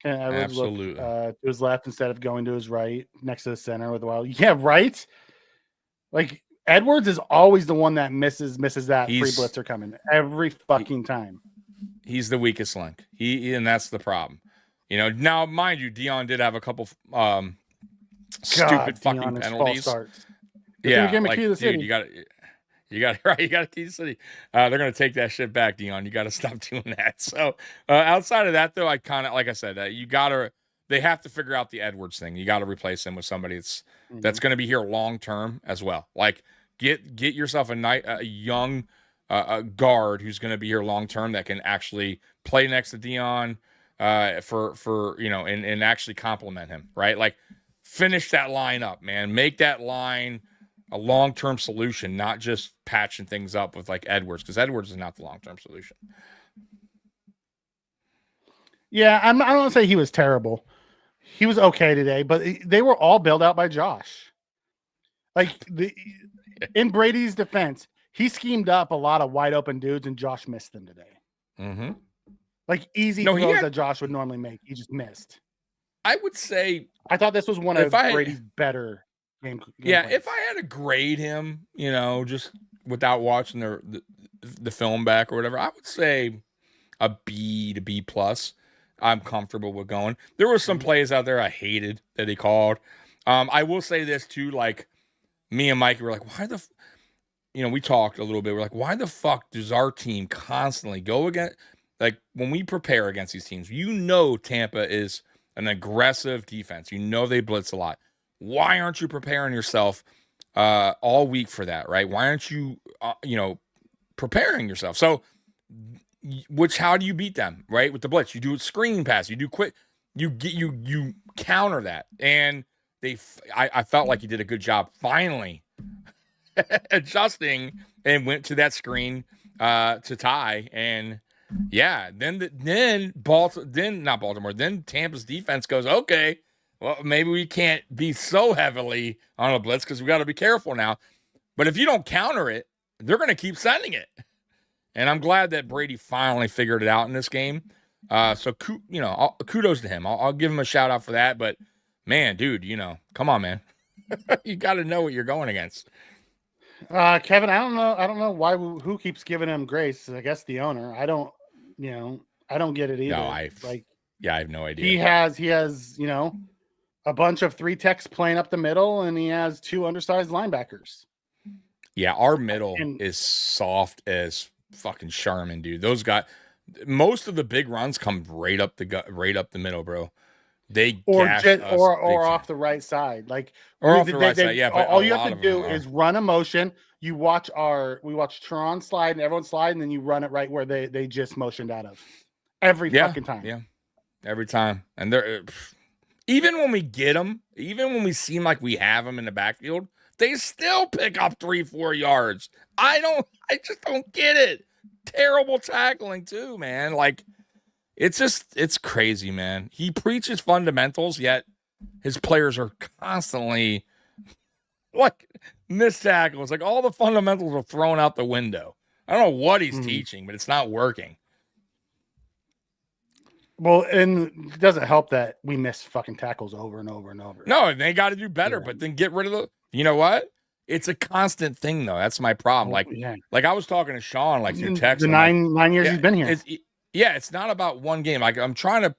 Speaker 6: Edwards
Speaker 4: Absolutely.
Speaker 6: looked to his left instead of going to his right next to the center with a while. Yeah, right. Like Edwards is always the one that misses that free blitzer coming every fucking time.
Speaker 4: He's the weakest link. And that's the problem. Now mind you, Dion did have a couple stupid fucking penalties. Yeah, like, dude, you got right. You got to keep the city. They're gonna take that shit back, Dion. You got to stop doing that. So outside of that, though, I kind of like I said, they have to figure out the Edwards thing. You got to replace him with somebody that's going to be here long term as well. Like get yourself a young guard who's going to be here long term that can actually play next to Dion for and actually complement him, right? Like finish that line up, man. Make that line a long-term solution, not just patching things up with like Edwards, because Edwards is not the long-term solution.
Speaker 6: Yeah, I don't want to say he was terrible. He was okay today, but they were all bailed out by Josh. Like in Brady's defense, he schemed up a lot of wide open dudes, and Josh missed them today.
Speaker 4: Mm-hmm.
Speaker 6: Like easy throws that Josh would normally make, he just missed.
Speaker 4: I would say
Speaker 6: I thought this was one of Brady's better game
Speaker 4: yeah,
Speaker 6: plays.
Speaker 4: if I had to grade him, just without watching the film back or whatever, I would say a B to B plus. I'm comfortable with going. There were some plays out there I hated that he called. I will say this too, like me and Mike were like, why the we talked a little bit. We're like, why the fuck does our team constantly go against, like when we prepare against these teams, Tampa is an aggressive defense. They blitz a lot. Why aren't you preparing yourself all week for that, right? Why aren't you, preparing yourself? So, how do you beat them, right? With the blitz, you do a screen pass, you do quick, you counter that, and I felt like he did a good job finally adjusting and went to that screen to tie, and yeah, then Tampa's defense goes, okay. Well, maybe we can't be so heavily on a blitz because we got to be careful now. But if you don't counter it, they're going to keep sending it. And I'm glad that Brady finally figured it out in this game. So kudos to him. I'll give him a shout out for that. But man, dude, come on, man. You got to know what you're going against.
Speaker 6: Kevin, I don't know who keeps giving him grace. I guess the owner. I don't get it either.
Speaker 4: No, I have no idea.
Speaker 6: He has a bunch of 3 techs playing up the middle, and he has 2 undersized linebackers.
Speaker 4: Yeah, our middle is soft as fucking Charmin, dude. Those guys, most of the big runs come right up the middle, bro. They
Speaker 6: or off the right side,
Speaker 4: off the right side. Yeah, but
Speaker 6: all you have to do is run a motion. We watch Tron slide and everyone slide, and then you run it right where they just motioned out of every fucking time.
Speaker 4: Yeah, every time, and they're. Even when we get them, even when we seem like we have them in the backfield, they still pick up 3-4 yards. I just don't get it. Terrible tackling too, man. Like it's crazy, man. He preaches fundamentals, yet his players are constantly like missed tackles. Like all the fundamentals are thrown out the window. I don't know what he's teaching, but it's not working.
Speaker 6: Well, and it doesn't help that we miss fucking tackles over and over and over.
Speaker 4: No, they got to do better, but then get rid of the. You know what? It's a constant thing, though. That's my problem. Like I was talking to Sean, like through text.
Speaker 6: The 9 years he's been here.
Speaker 4: It's not about one game. Like I'm trying to,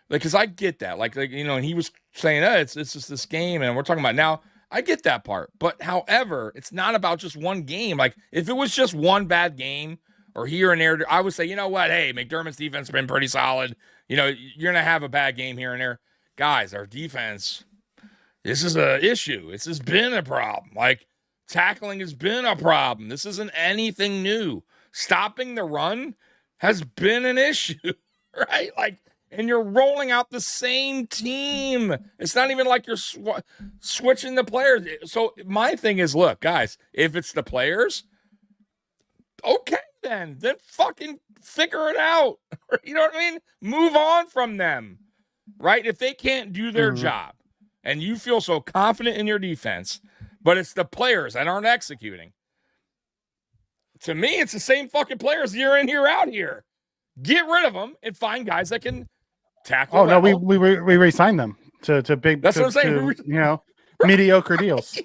Speaker 4: because I get that. And he was saying, it's just this game, and we're talking about now. I get that part, but however, it's not about just one game. Like if it was just one bad game or here and there, I would say, you know what? Hey, McDermott's defense has been pretty solid. You're going to have a bad game here and there. Guys, our defense, this is an issue. This has been a problem. Like, tackling has been a problem. This isn't anything new. Stopping the run has been an issue, right? Like, and you're rolling out the same team. It's not even like you're switching the players. So my thing is, look, guys, if it's the players, okay, then fucking figure it out. You know what I mean? Move on from them, right? If they can't do their job and you feel so confident in your defense, but it's the players that aren't executing. To me, it's the same fucking players year in, year out here. Get rid of them and find guys that can tackle.
Speaker 6: Oh, no, we re-signed them to big.
Speaker 4: That's what I'm saying.
Speaker 6: Mediocre deals.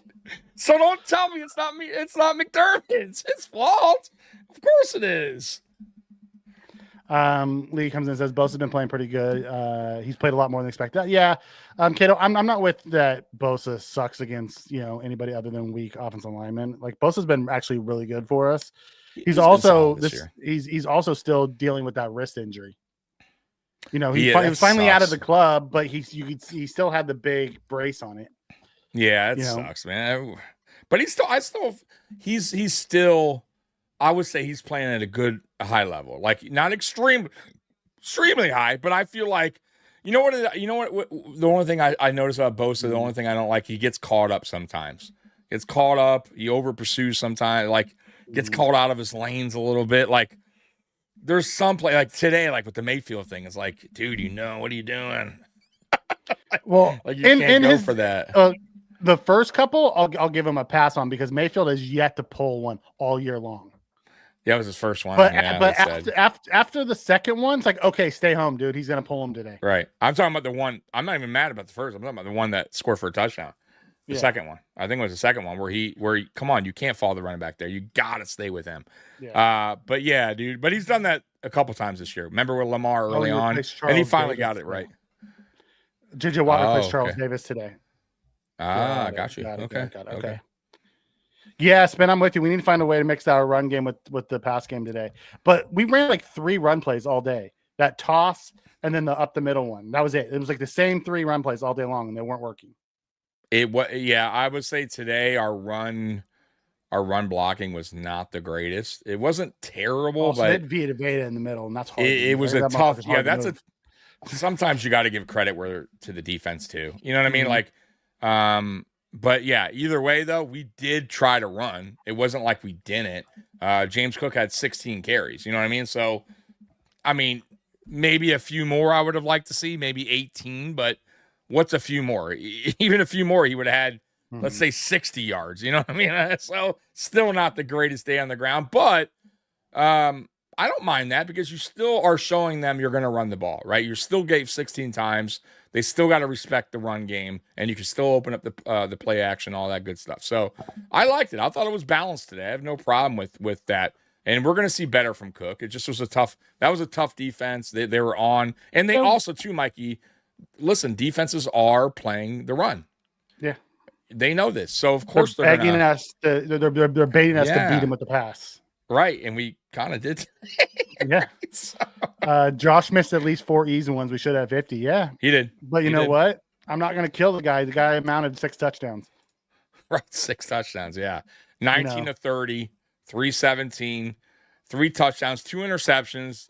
Speaker 4: So don't tell me it's not me. It's not McDermott. It's his fault. Of course it is.
Speaker 6: Lee comes in and says Bosa's been playing pretty good. He's played a lot more than expected. Yeah, Kato, I'm not with that. Bosa sucks against anybody other than weak offensive linemen. Like Bosa's been actually really good for us. He's also he's also still dealing with that wrist injury. He was finally out of the club, but he still had the big brace on it.
Speaker 4: Yeah, it sucks, man. But he's still. I would say he's playing at a high level, like not extremely high, but I feel like, the only thing I notice about Bosa, the only thing I don't like, he gets caught up sometimes. He over pursues sometimes, like gets caught out of his lanes a little bit. Like there's some play like today, like with the Mayfield thing, it's like, dude, what are you doing?
Speaker 6: Well,
Speaker 4: like you can't go for that.
Speaker 6: The first couple, I'll give him a pass on because Mayfield has yet to pull one all year long.
Speaker 4: Yeah, it was his first one.
Speaker 6: But after the second one, it's like, okay, stay home, dude. He's gonna pull him today.
Speaker 4: Right. I'm talking about the one. I'm not even mad about the first. I'm talking about the one that scored for a touchdown. The second one. I think it was the second one where he come on, you can't follow the running back there. You gotta stay with him.
Speaker 6: Yeah.
Speaker 4: But yeah, dude. But he's done that a couple times this year. Remember with Lamar early on, and he finally got it right.
Speaker 6: JJ Watt plays Charles Davis today.
Speaker 4: Got you. Okay.
Speaker 6: Okay. Yes, Ben, I'm with you. We need to find a way to mix our run game with the pass game today. But we ran like 3 run plays all day. That toss and then the up the middle one. That was it. It was like the same 3 run plays all day long, and they weren't working.
Speaker 4: I would say today our run blocking was not the greatest. It wasn't terrible, but
Speaker 6: it Vita Veda in the middle, and that's hard.
Speaker 4: It was a tough. Yeah, that's sometimes you got to give credit to the defense too. You know what I mean? Like, but yeah, either way though, we did try to run. It wasn't like we didn't. James Cook had 16 carries. You know what I mean? So, I mean, maybe a few more I would have liked to see, maybe 18, but what's a few more? Even a few more, he would have had, let's say 60 yards. You know what I mean? So still not the greatest day on the ground, but I don't mind that because you still are showing them you're going to run the ball, right? You still gave 16 times. They still got to respect the run game, and you can still open up the play action, all that good stuff. So I liked it. I thought it was balanced today. I have no problem with that. And we're going to see better from Cook. It just was that was a tough defense. They were on. And they also, too, Mikey, listen, defenses are playing the run.
Speaker 6: Yeah.
Speaker 4: They know this. So, of course,
Speaker 6: they're baiting us to beat him with the pass.
Speaker 4: Right, and we kind of did.
Speaker 6: Yeah. Josh missed at least 4 easy ones. We should have 50. Yeah,
Speaker 4: he did.
Speaker 6: But you know what? I'm not going to kill the guy. The guy amounted 6 touchdowns.
Speaker 4: Right, 6 touchdowns. Yeah, 19 to 30, 317, 3 touchdowns, 2 interceptions.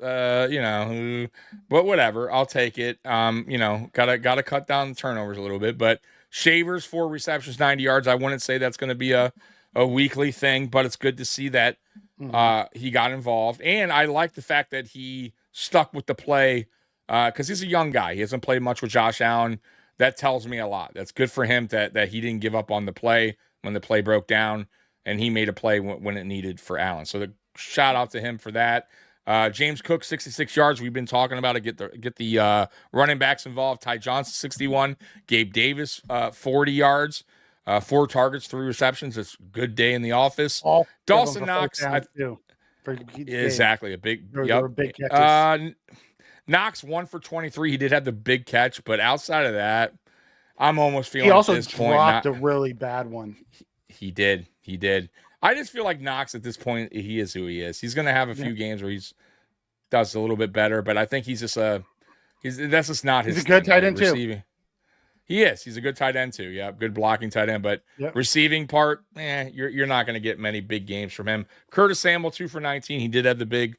Speaker 4: But whatever. I'll take it. Gotta cut down the turnovers a little bit. But Shavers 4 receptions, 90 yards. I wouldn't say that's going to be a weekly thing, but it's good to see that he got involved. And I like the fact that he stuck with the play because he's a young guy. He hasn't played much with Josh Allen. That tells me a lot. That's good for him that he didn't give up on the play when the play broke down, and he made a play when it needed for Allen. So the shout out to him for that. James Cook, 66 yards. We've been talking about it. Get the running backs involved. Ty Johnson, 61. Gabe Davis, 40 yards. 4 targets, 3 receptions. It's a good day in the office. Dawson Knox. Exactly. A big catches. Knox 1 for 23. He did have the big catch, but outside of that, I'm almost feeling
Speaker 6: he also
Speaker 4: at this point
Speaker 6: dropped a really bad one.
Speaker 4: He did. I just feel like Knox at this point, he is who he is. He's going to have a few games where does a little bit better, but I think he's just that's just not his.
Speaker 6: He's a good tight end too.
Speaker 4: He is. He's a good tight end too. Yeah, good blocking tight end. But receiving part, you're not going to get many big games from him. Curtis Samuel 2 for 19. He did have the big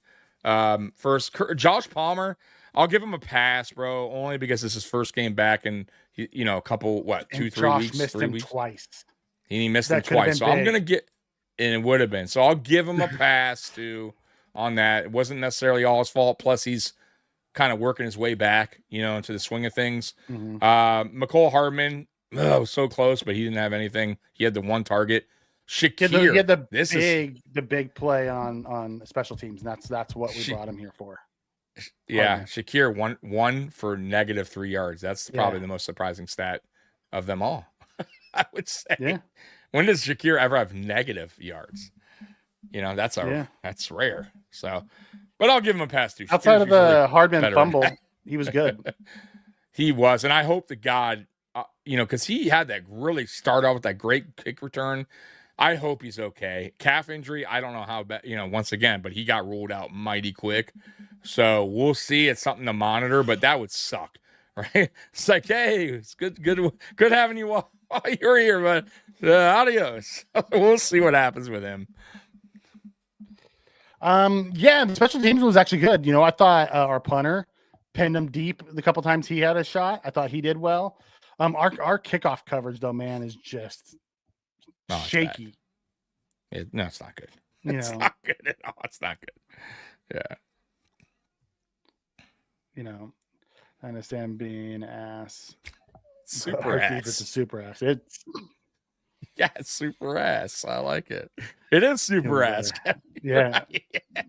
Speaker 4: first. Josh Palmer, I'll give him a pass, bro, only because this is his first game back in a couple 2-3
Speaker 6: Josh
Speaker 4: weeks.
Speaker 6: Missed
Speaker 4: 3
Speaker 6: him
Speaker 4: weeks
Speaker 6: twice.
Speaker 4: He missed him twice. So I'm gonna get, and it would have been. So I'll give him a pass too on that. It wasn't necessarily all his fault. Plus he's kind of working his way back, into the swing of things. McCole Hardman, so close, but he didn't have anything. He had the one target. Shakir,
Speaker 6: he had the big play on special teams, and that's what we brought him here for.
Speaker 4: Yeah, Shakir one for -3 yards. That's probably the most surprising stat of them all. I would say. Yeah. When does Shakir ever have negative yards? That's rare. So, but I'll give him a pass too.
Speaker 6: Outside of the Hardman fumble, he was good.
Speaker 4: He was, and I hope to God, because he had that really start off with that great kick return. I hope he's okay. Calf injury, I don't know how bad, once again, but he got ruled out mighty quick. So we'll see. It's something to monitor, but that would suck, right? It's like, hey, it's good having you while you're here, but adios. We'll see what happens with him.
Speaker 6: The special teams was actually good. I thought our punter pinned him deep the couple times he had a shot. I thought he did well. Our kickoff coverage though, man, is just shaky.
Speaker 4: It's not good. It's not good at all. It's not good. Yeah.
Speaker 6: I understand being ass.
Speaker 4: Super ass.
Speaker 6: It's a super ass.
Speaker 4: It's super ass. I like it. It is super ass.
Speaker 6: Yeah.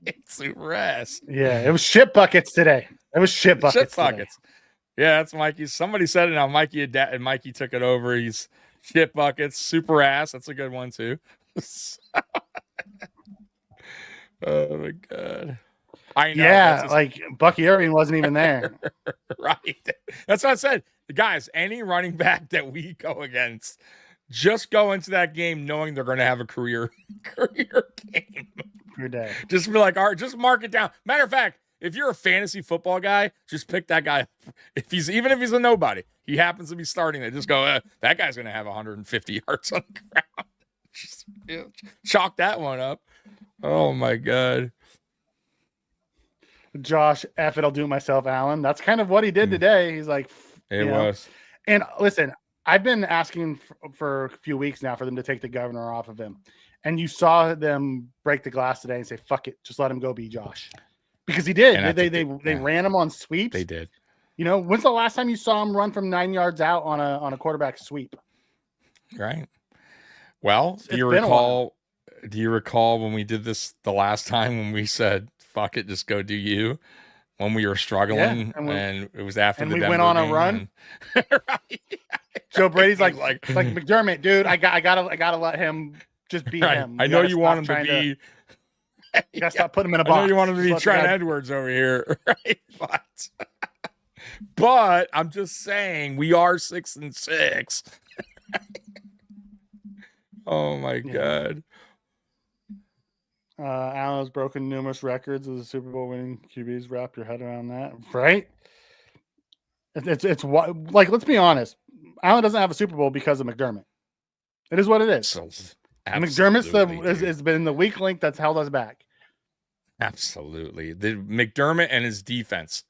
Speaker 4: It's super ass.
Speaker 6: Yeah. It was shit buckets today. It was shit buckets.
Speaker 4: Yeah, that's Mikey. Somebody said it now. Mikey and Mikey took it over. He's shit buckets, super ass. That's a good one too. Oh my God. I know.
Speaker 6: Yeah, like Bucky Irving wasn't even there.
Speaker 4: Right. That's what I said. Guys, any running back that we go against, just go into that game knowing they're going to have a career game.
Speaker 6: Your day.
Speaker 4: Just be like, all right, just mark it down. Matter of fact, if you're a fantasy football guy, just pick that guy. Even if he's a nobody, he happens to be starting there. Just go, that guy's going to have 150 yards on the ground. Just chalk that one up. Oh my God.
Speaker 6: Josh, F it, I'll do it myself, Allen. That's kind of what he did today. He's like,
Speaker 4: it was.
Speaker 6: And listen, I've been asking for a few weeks now for them to take the governor off of him. And you saw them break the glass today and say, fuck it, just let him go be Josh. Because he did. They ran him on sweeps.
Speaker 4: They did.
Speaker 6: When's the last time you saw him run from 9 yards out on a quarterback sweep?
Speaker 4: Right. Well, do you recall when we did this the last time when we said, fuck it, just go do you? When we were struggling and it was after the Denver
Speaker 6: went on
Speaker 4: game
Speaker 6: a run.
Speaker 4: Right.
Speaker 6: Joe Brady's like McDermott, dude. I gotta let him just be him.
Speaker 4: I know you want him to be.
Speaker 6: You gotta stop putting him in a box.
Speaker 4: I know you want him to be Trent Edwards over here, right? But I'm just saying we are 6-6. Oh my God.
Speaker 6: Allen has broken numerous records as a Super Bowl winning QBs. Wrap your head around that, right? It's like, let's be honest. Allen doesn't have a Super Bowl because of McDermott. It is what it is. McDermott's has been the weak link that's held us back.
Speaker 4: Absolutely, the McDermott and his defense,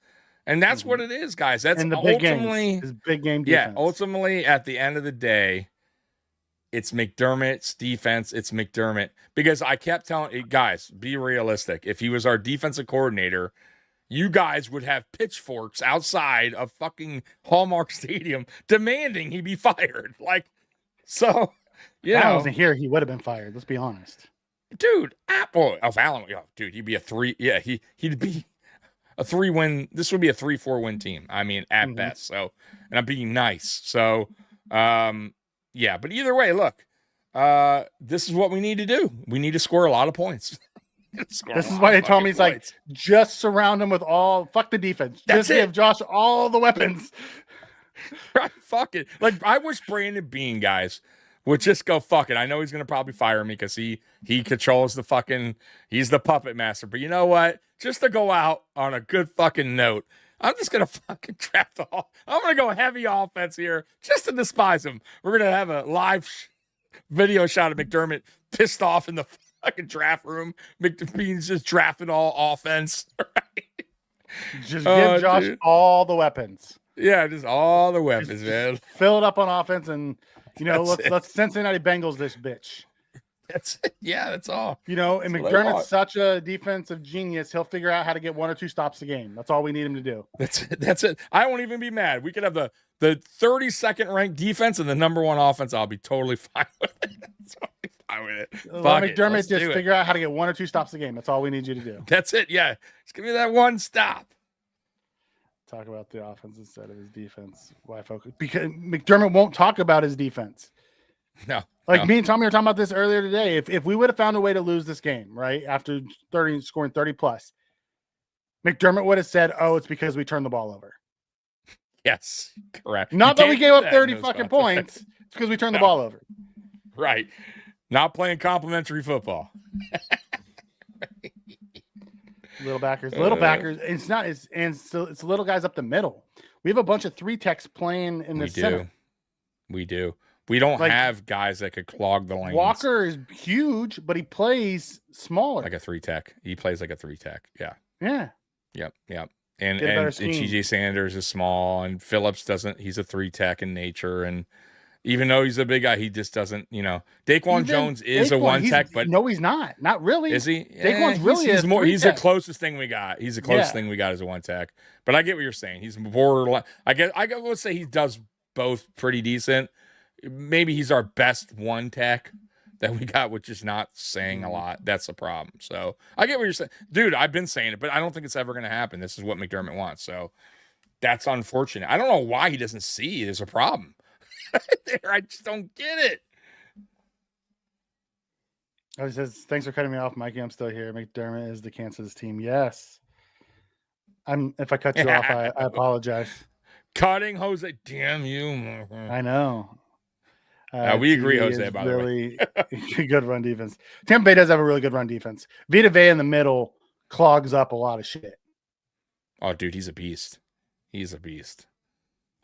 Speaker 4: and that's what it is, guys. That's
Speaker 6: and the
Speaker 4: ultimately
Speaker 6: his big game defense.
Speaker 4: Yeah, ultimately, at the end of the day, it's McDermott's defense. It's McDermott, because I kept telling guys, be realistic. If he was our defensive coordinator, you guys would have pitchforks outside of fucking Hallmark Stadium demanding he be fired. So,
Speaker 6: if Allen wasn't here, he would have been fired. Let's be honest,
Speaker 4: dude. Allen, dude, he'd be a 3. Yeah, he'd be a 3-win. This would be a 3-4 win team. I mean, at best. So, and I'm being nice. So, yeah, but either way, look, this is what we need to do. We need to score a lot of points.
Speaker 6: This is why they told me it's like, just surround him with fuck the defense. Just give Josh all the weapons.
Speaker 4: Right, fuck it. I wish Brandon Beane, guys, would just go, fuck it. I know he's going to probably fire me because he controls he's the puppet master. But you know what? Just to go out on a good fucking note, I'm just gonna fucking draft all. I'm gonna go heavy offense here just to despise him. We're gonna have a live video shot of McDermott pissed off in the fucking draft room. McDermott's just drafting all offense. Right?
Speaker 6: Just give Josh all the weapons.
Speaker 4: Yeah, just all the weapons, man.
Speaker 6: Fill it up on offense, and let's Cincinnati Bengals this bitch.
Speaker 4: That's it. Yeah, that's all.
Speaker 6: And McDermott's such a defensive genius. He'll figure out how to get 1 or 2 stops a game. That's all we need him to do.
Speaker 4: That's it. I won't even be mad. We could have the 32nd ranked defense and the number 1 offense. I'll be totally fine with it. Fine with it.
Speaker 6: Let McDermott just figure out how to get 1 or 2 stops a game. That's all we need you to do.
Speaker 4: That's it. Yeah, just give me that 1 stop.
Speaker 6: Talk about the offense instead of his defense. Why focus? Because McDermott won't talk about his defense.
Speaker 4: No.
Speaker 6: Me and Tommy were talking about this earlier today. If we would have found a way to lose this game, right, after scoring 30 plus, McDermott would have said, "Oh, it's because we turned the ball over."
Speaker 4: Yes, correct.
Speaker 6: Not that we gave up 30 fucking points. It's because we turned the ball over.
Speaker 4: Right. Not playing complimentary football.
Speaker 6: Little backers. It's little guys up the middle. We have a bunch of 3 techs playing in the center.
Speaker 4: We do. We don't have guys that could clog the lanes.
Speaker 6: Walker is huge, but he plays smaller.
Speaker 4: Like a 3 tech. He plays like a 3 tech. Yeah.
Speaker 6: Yeah.
Speaker 4: Yep. And TJ Sanders is small, and Phillips doesn't. He's a 3 tech in nature, and even though he's a big guy, he just doesn't. Daquan Jones is a 1 tech, but
Speaker 6: no, he's not. Not really.
Speaker 4: Is he?
Speaker 6: Daquan's really
Speaker 4: he's more. He's the closest thing we got. He's the closest thing we got as a 1 tech. But I get what you're saying. He's borderline. I would say he does both pretty decent. Maybe he's our best 1 tech that we got, which is not saying a lot. That's the problem. So I get what you're saying. Dude, I've been saying it, but I don't think it's ever going to happen. This is what McDermott wants. So that's unfortunate. I don't know why he doesn't see there's a problem. I just don't get it.
Speaker 6: He says, "Thanks for cutting me off, Mikey. I'm still here. McDermott is the Kansas team." Yes. If I cut you off, I apologize.
Speaker 4: Cutting Jose. Damn you.
Speaker 6: I know.
Speaker 4: We agree, Jose, by the way.
Speaker 6: Good run defense. Tampa Bay does have a really good run defense. Vita Vea in the middle clogs up a lot of shit.
Speaker 4: Oh, dude, he's a beast. He's a beast.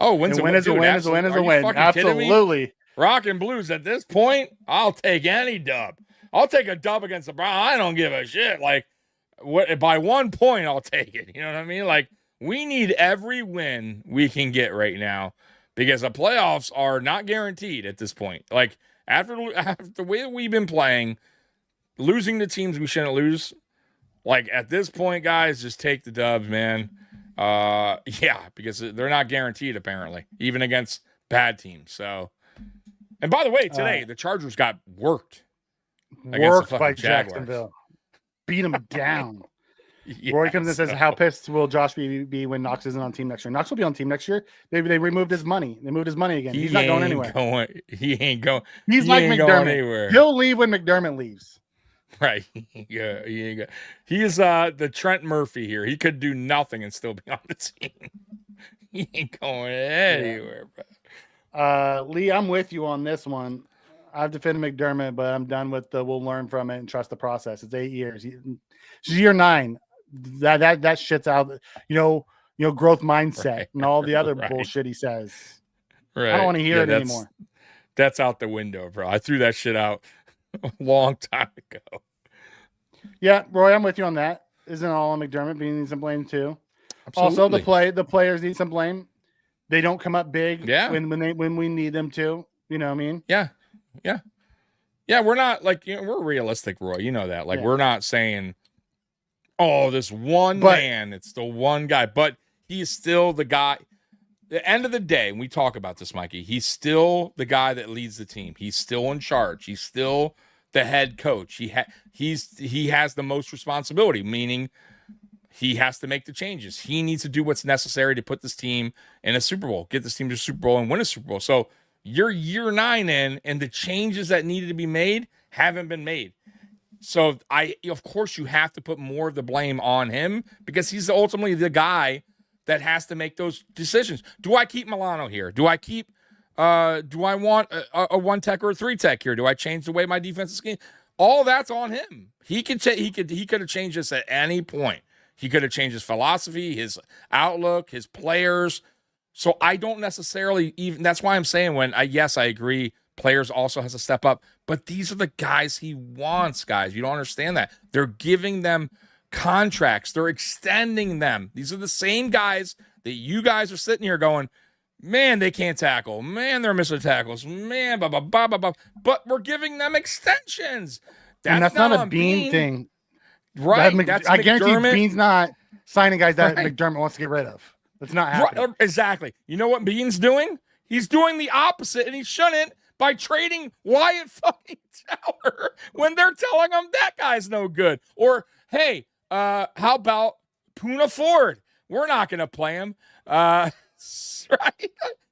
Speaker 4: Oh, win is a win.
Speaker 6: Absolutely.
Speaker 4: Rock and Blues at this point, I'll take any dub. I'll take a dub against the Browns. I don't give a shit. By 1 point, I'll take it. You know what I mean? We need every win we can get right now because the playoffs are not guaranteed at this point. After the way that we've been playing, losing to teams we shouldn't lose. At this point, guys, just take the dubs, man. Because they're not guaranteed apparently, even against bad teams. So, and by the way, today the Chargers got worked
Speaker 6: by Jacksonville, beat them down. Yes. Roy comes and says, "How pissed will Josh be when Knox isn't on team next year?" Knox will be on team next year. They removed his money. They moved his money again. He's not going anywhere.
Speaker 4: He ain't going.
Speaker 6: He's like McDermott. He'll leave when McDermott leaves.
Speaker 4: Right. Yeah. He is the Trent Murphy here. He could do nothing and still be on the team. He ain't going anywhere, bro.
Speaker 6: Lee, I'm with you on this one. I've defended McDermott, but I'm done with the we'll learn from it and trust the process. It's 8 years. It's year 9. That shit's out. Growth mindset and all the other bullshit he says.
Speaker 4: Right.
Speaker 6: I don't want to hear it anymore.
Speaker 4: That's out the window, bro. I threw that shit out a long time ago.
Speaker 6: Yeah, Roy, I'm with you on that. Isn't all on McDermott being some blame too?
Speaker 4: Absolutely.
Speaker 6: Also, the players need some blame. They don't come up big when we need them to. You know what I mean?
Speaker 4: Yeah. We're not we're realistic, Roy. You know that. We're not saying, "Oh, this one man, it's the one guy," but he's still the guy. The end of the day, when we talk about this, Mikey, he's still the guy that leads the team. He's still in charge. He's still the head coach. He has the most responsibility, meaning he has to make the changes. He needs to do what's necessary to put this team in a Super Bowl, get this team to a Super Bowl and win a Super Bowl. So you're year 9 in, and the changes that needed to be made haven't been made. So of course, you have to put more of the blame on him because he's ultimately the guy that has to make those decisions. Do I keep Milano here? Do I keep? Do I want a 1 tech or a 3 tech here? Do I change the way my defense is scheme? All that's on him. He could have changed this at any point. He could have changed his philosophy, his outlook, his players. So I don't necessarily even, that's why I'm saying yes, I agree. Players also has to step up, but these are the guys he wants, guys. You don't understand that. They're giving them contracts. They're extending them. These are the same guys that you guys are sitting here going, man, they can't tackle. Man, they're missing tackles. Man, blah, blah, blah, blah, blah. But we're giving them extensions.
Speaker 6: That's not a Bean thing.
Speaker 4: Right. That's
Speaker 6: I guarantee
Speaker 4: McDermott.
Speaker 6: Bean's not signing guys that
Speaker 4: Right.
Speaker 6: McDermott wants to get rid of. That's not happening.
Speaker 4: Right, exactly. You know what Bean's doing? He's doing the opposite, and he shouldn't, by trading Wyatt fucking Teller when they're telling him that guy's no good. Or, hey, how about Puna Ford? We're not going to play him. Right?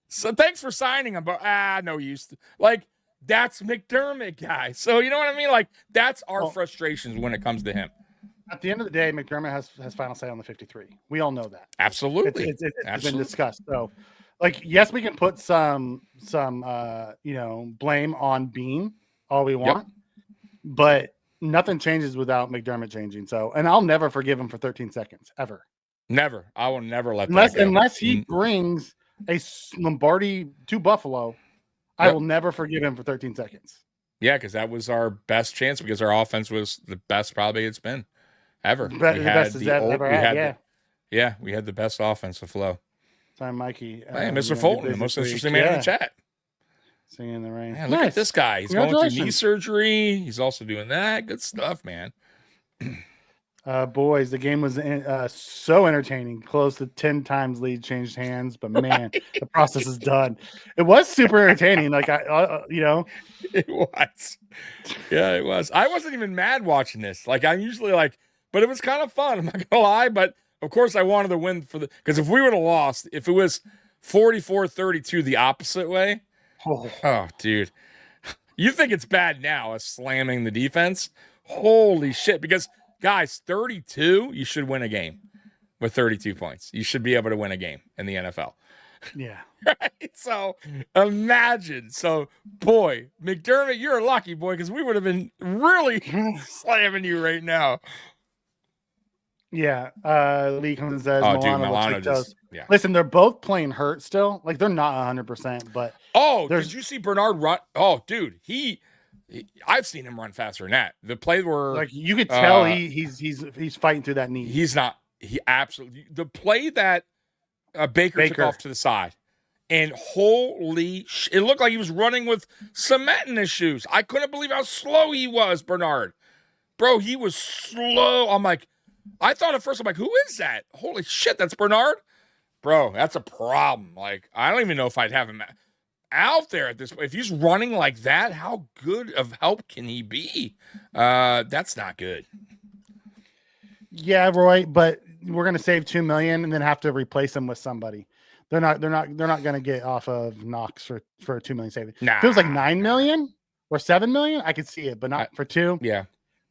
Speaker 4: So thanks for signing him, but no use. Like, that's McDermott, guys. So you know what I mean? Like, that's our frustrations when it comes to him.
Speaker 6: At the end of the day, McDermott has final say on the 53. We all know that.
Speaker 4: Absolutely.
Speaker 6: It's been discussed. So, like, yes, we can put some blame on Bean all we want, but nothing changes without McDermott changing. So, and I'll never forgive him for 13 seconds ever.
Speaker 4: Never. I will never let that go.
Speaker 6: Unless he brings a Lombardi to Buffalo, I will never forgive him for 13 seconds.
Speaker 4: Yeah, because that was our best chance, because our offense was the best probably it's been ever.
Speaker 6: The best it's ever had.
Speaker 4: We had the best offensive flow.
Speaker 6: Sorry, Mikey.
Speaker 4: Hey, Mr. Fulton, the most interesting man in the chat.
Speaker 6: Singing in the rain.
Speaker 4: Man, look at this guy. He's going through knee surgery. He's also doing that. Good stuff, man.
Speaker 6: Boys, the game was so entertaining. Close to 10 times lead changed hands, but man, the process is done. It was super entertaining. Like it
Speaker 4: was. Yeah, it was. I wasn't even mad watching this. Like, I'm usually like, but it was kind of fun. I'm not gonna lie, but of course I wanted to win because if we would have lost, if it was 44-32 the opposite way, oh, dude, you think it's bad now us slamming the defense? Holy shit! Because guys, 32, you should win a game with 32 points. You should be able to win a game in the NFL.
Speaker 6: Yeah.
Speaker 4: Right? So imagine. So, boy, McDermott, you're a lucky boy, because we would have been really slamming you right now.
Speaker 6: Yeah. Lee comes and says,
Speaker 4: Milano just, yeah.
Speaker 6: Listen, they're both playing hurt still. Like, they're not 100%, but
Speaker 4: did you see Bernard run? Oh, dude, I've seen him run faster than that. The play where,
Speaker 6: like, you could tell he's fighting through that knee.
Speaker 4: He's not. He absolutely, the play that Baker took off to the side, and holy it looked like he was running with cement in his shoes. I couldn't believe how slow he was, Bernard. Bro, he was slow. I thought at first, I'm like, who is that? Holy shit, that's Bernard? Bro, that's a problem. Like, I don't even know if I'd have him out there at this point. If he's running like that, how good of help can he be? That's not good.
Speaker 6: Yeah, Roy, but we're gonna save $2 million and then have to replace him with somebody. They're not gonna get off of Knox for a $2 million saving.
Speaker 4: Nah.
Speaker 6: If it was like $9 million or $7 million, I could see it, but not for $2 million.
Speaker 4: Yeah.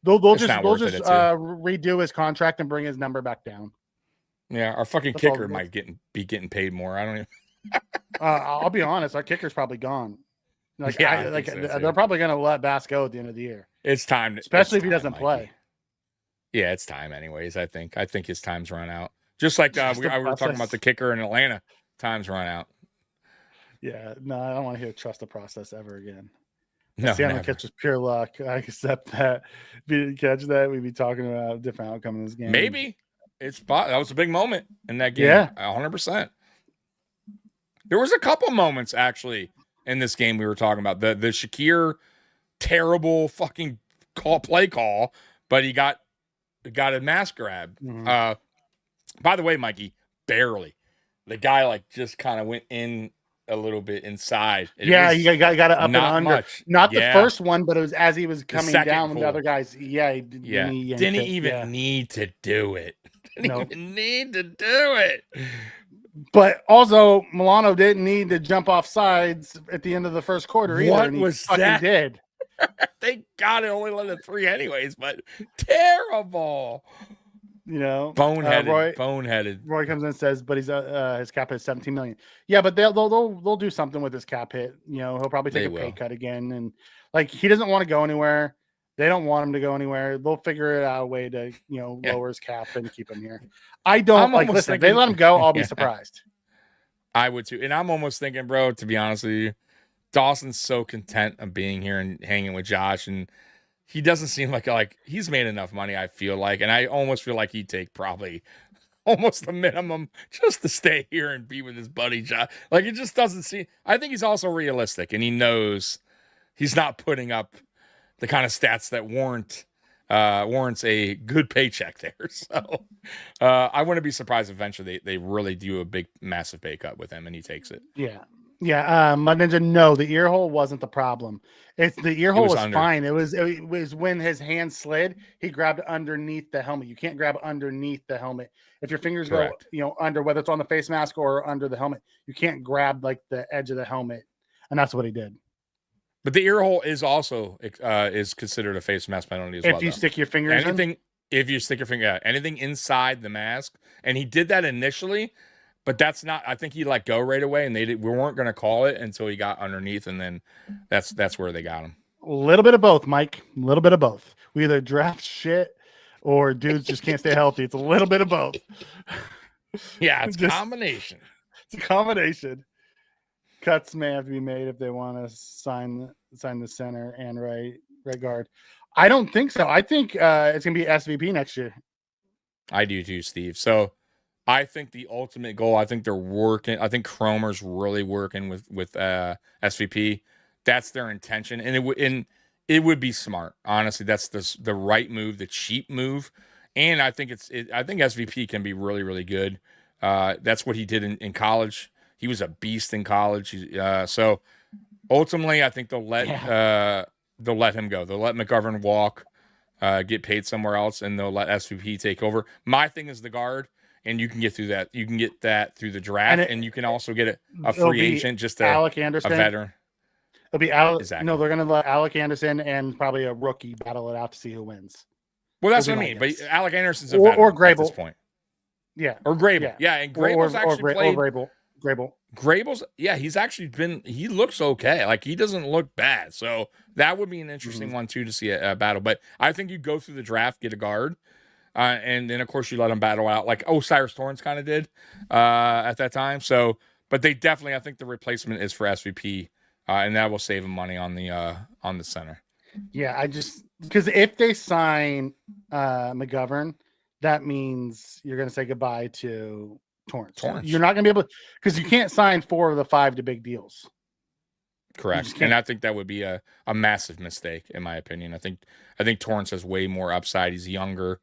Speaker 6: They'll just redo his contract and bring his number back down.
Speaker 4: Yeah, our fucking kicker might be getting paid more. I don't even.
Speaker 6: I'll be honest, our kicker's probably gone. Like,
Speaker 4: yeah,
Speaker 6: they're probably gonna let Bass go at the end of the year.
Speaker 4: It's time,
Speaker 6: especially if he doesn't play.
Speaker 4: Yeah, it's time anyways. I think his time's run out. Just like we were talking about the kicker in Atlanta, time's run out.
Speaker 6: Yeah, no, I don't want to hear trust the process ever again.
Speaker 4: No,
Speaker 6: Seattle catch is pure luck. I accept that. If you didn't catch that, we'd be talking about a different outcome in this game.
Speaker 4: Maybe that was a big moment in that game.
Speaker 6: Yeah,
Speaker 4: 100%. There was a couple moments actually in this game we were talking about. The Shakir terrible fucking play call, but he got a mask grab. Mm-hmm. By the way, Mikey, barely. The guy like just kind of went in a little bit inside.
Speaker 6: He got it up and under.
Speaker 4: Much.
Speaker 6: Not the first one, but it was as he was coming down
Speaker 4: pull.
Speaker 6: with the other guys.
Speaker 4: Didn't even need to do it. Didn't even need to do it.
Speaker 6: But also, Milano didn't need to jump off sides at the end of the first quarter either.
Speaker 4: What
Speaker 6: and he
Speaker 4: was
Speaker 6: fucking
Speaker 4: that?
Speaker 6: Did.
Speaker 4: Thank God it only led to 3 anyways, but terrible.
Speaker 6: You know,
Speaker 4: boneheaded.
Speaker 6: Roy comes in and says, but his cap hit is $17 million. Yeah, but they'll do something with his cap hit. You know, he'll probably take a pay cut again, and like he doesn't want to go anywhere. They don't want him to go anywhere. They'll figure out a way to,
Speaker 4: Yeah.
Speaker 6: lower his cap and keep him here. I don't
Speaker 4: I'm
Speaker 6: like.
Speaker 4: almost
Speaker 6: Listen, if they
Speaker 4: thinking-
Speaker 6: let him go, I'll be
Speaker 4: Yeah.
Speaker 6: surprised.
Speaker 4: I would too. And I'm almost thinking, bro, to be honest with you, Dawson's so content of being here and hanging with Josh, and he doesn't seem like he's made enough money, I feel like. And I almost feel like he'd take probably almost the minimum just to stay here and be with his buddy Josh. Like, it just doesn't seem. I think he's also realistic, and he knows he's not putting up the kind of stats that warrants a good paycheck there. So I wouldn't be surprised if eventually they really do a big, massive pay cut with him and he takes it.
Speaker 6: Yeah. Yeah. Mud Ninja, no, the ear hole wasn't the problem. It's the ear hole was
Speaker 4: under.
Speaker 6: fine. It was when his hand slid, he grabbed underneath the helmet. You can't grab underneath the helmet. If your fingers
Speaker 4: Correct.
Speaker 6: go, under, whether it's on the face mask or under the helmet, you can't grab like the edge of the helmet. And that's what he did.
Speaker 4: But the ear hole is also is considered a face mask penalty as well.
Speaker 6: If you
Speaker 4: though.
Speaker 6: stick your fingers in.
Speaker 4: If you stick your finger, anything inside the mask, and he did that initially, but that's not. I think he let go right away, and we weren't going to call it until he got underneath, and then that's where they got him.
Speaker 6: A little bit of both, Mike. A little bit of both. We either draft shit or dudes just can't stay healthy. It's a little bit of both.
Speaker 4: Yeah, it's a
Speaker 6: Just-
Speaker 4: combination.
Speaker 6: It's a combination. Cuts may have to be made if they want to sign the center and right guard. I don't think so. I think it's gonna be SVP next year.
Speaker 4: I do too, Steve. So I think the ultimate goal. I think they're working. I think Cromer's really working with SVP. That's their intention, and it would be smart. Honestly, that's the right move, the cheap move, and I think I think SVP can be really, really good. That's what he did in college. He was a beast in college. So ultimately, I think they'll let him go. They'll let McGovern walk, get paid somewhere else, and they'll let SVP take over. My thing is the guard, and you can get through that. You can get that through the draft, and you can also get a free agent, just
Speaker 6: Alec
Speaker 4: a
Speaker 6: Anderson.
Speaker 4: veteran.
Speaker 6: It'll be Alec.
Speaker 4: Exactly.
Speaker 6: No, they're gonna let Alec Anderson and probably a rookie battle it out to see who wins.
Speaker 4: Well, that's
Speaker 6: Those
Speaker 4: what I
Speaker 6: are
Speaker 4: mean.
Speaker 6: my
Speaker 4: But
Speaker 6: guess.
Speaker 4: Alec Anderson's a
Speaker 6: Or
Speaker 4: veteran at
Speaker 6: Grable.
Speaker 4: this point.
Speaker 6: Yeah.
Speaker 4: Or Grable. Yeah, and Grable's actually played.
Speaker 6: Grable.
Speaker 4: Grable's, yeah, he's actually he looks okay. Like, he doesn't look bad. So that would be an interesting one, too, to see a battle. But I think you go through the draft, get a guard, and then, of course, you let them battle out like Osiris Torrance kind of did at that time. So, but they definitely, I think the replacement is for SVP, and that will save them money on the center.
Speaker 6: Yeah, I just because if they sign McGovern, that means you're going to say goodbye to Torrance. You're not going to be able to, because you can't sign 4 of the 5 to big deals.
Speaker 4: Correct. And I think that would be a massive mistake, in my opinion. I think Torrance has way more upside. He's younger.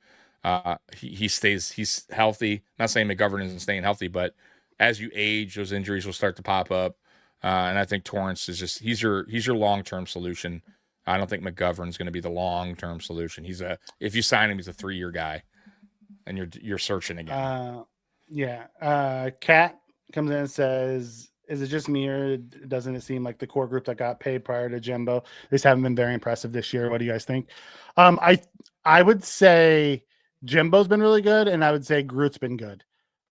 Speaker 4: He's healthy. Not saying McGovern isn't staying healthy, but as you age, those injuries will start to pop up. And I think Torrance is he's your long-term solution. I don't think McGovern's going to be the long-term solution. If you sign him, he's a 3-year guy, and you're searching again.
Speaker 6: Kat comes in and says, is it just me, or doesn't it seem like the core group that got paid prior to Jimbo, they just haven't been very impressive this year? What do you guys think? I would say Jimbo's been really good, and I would say Groot's been good.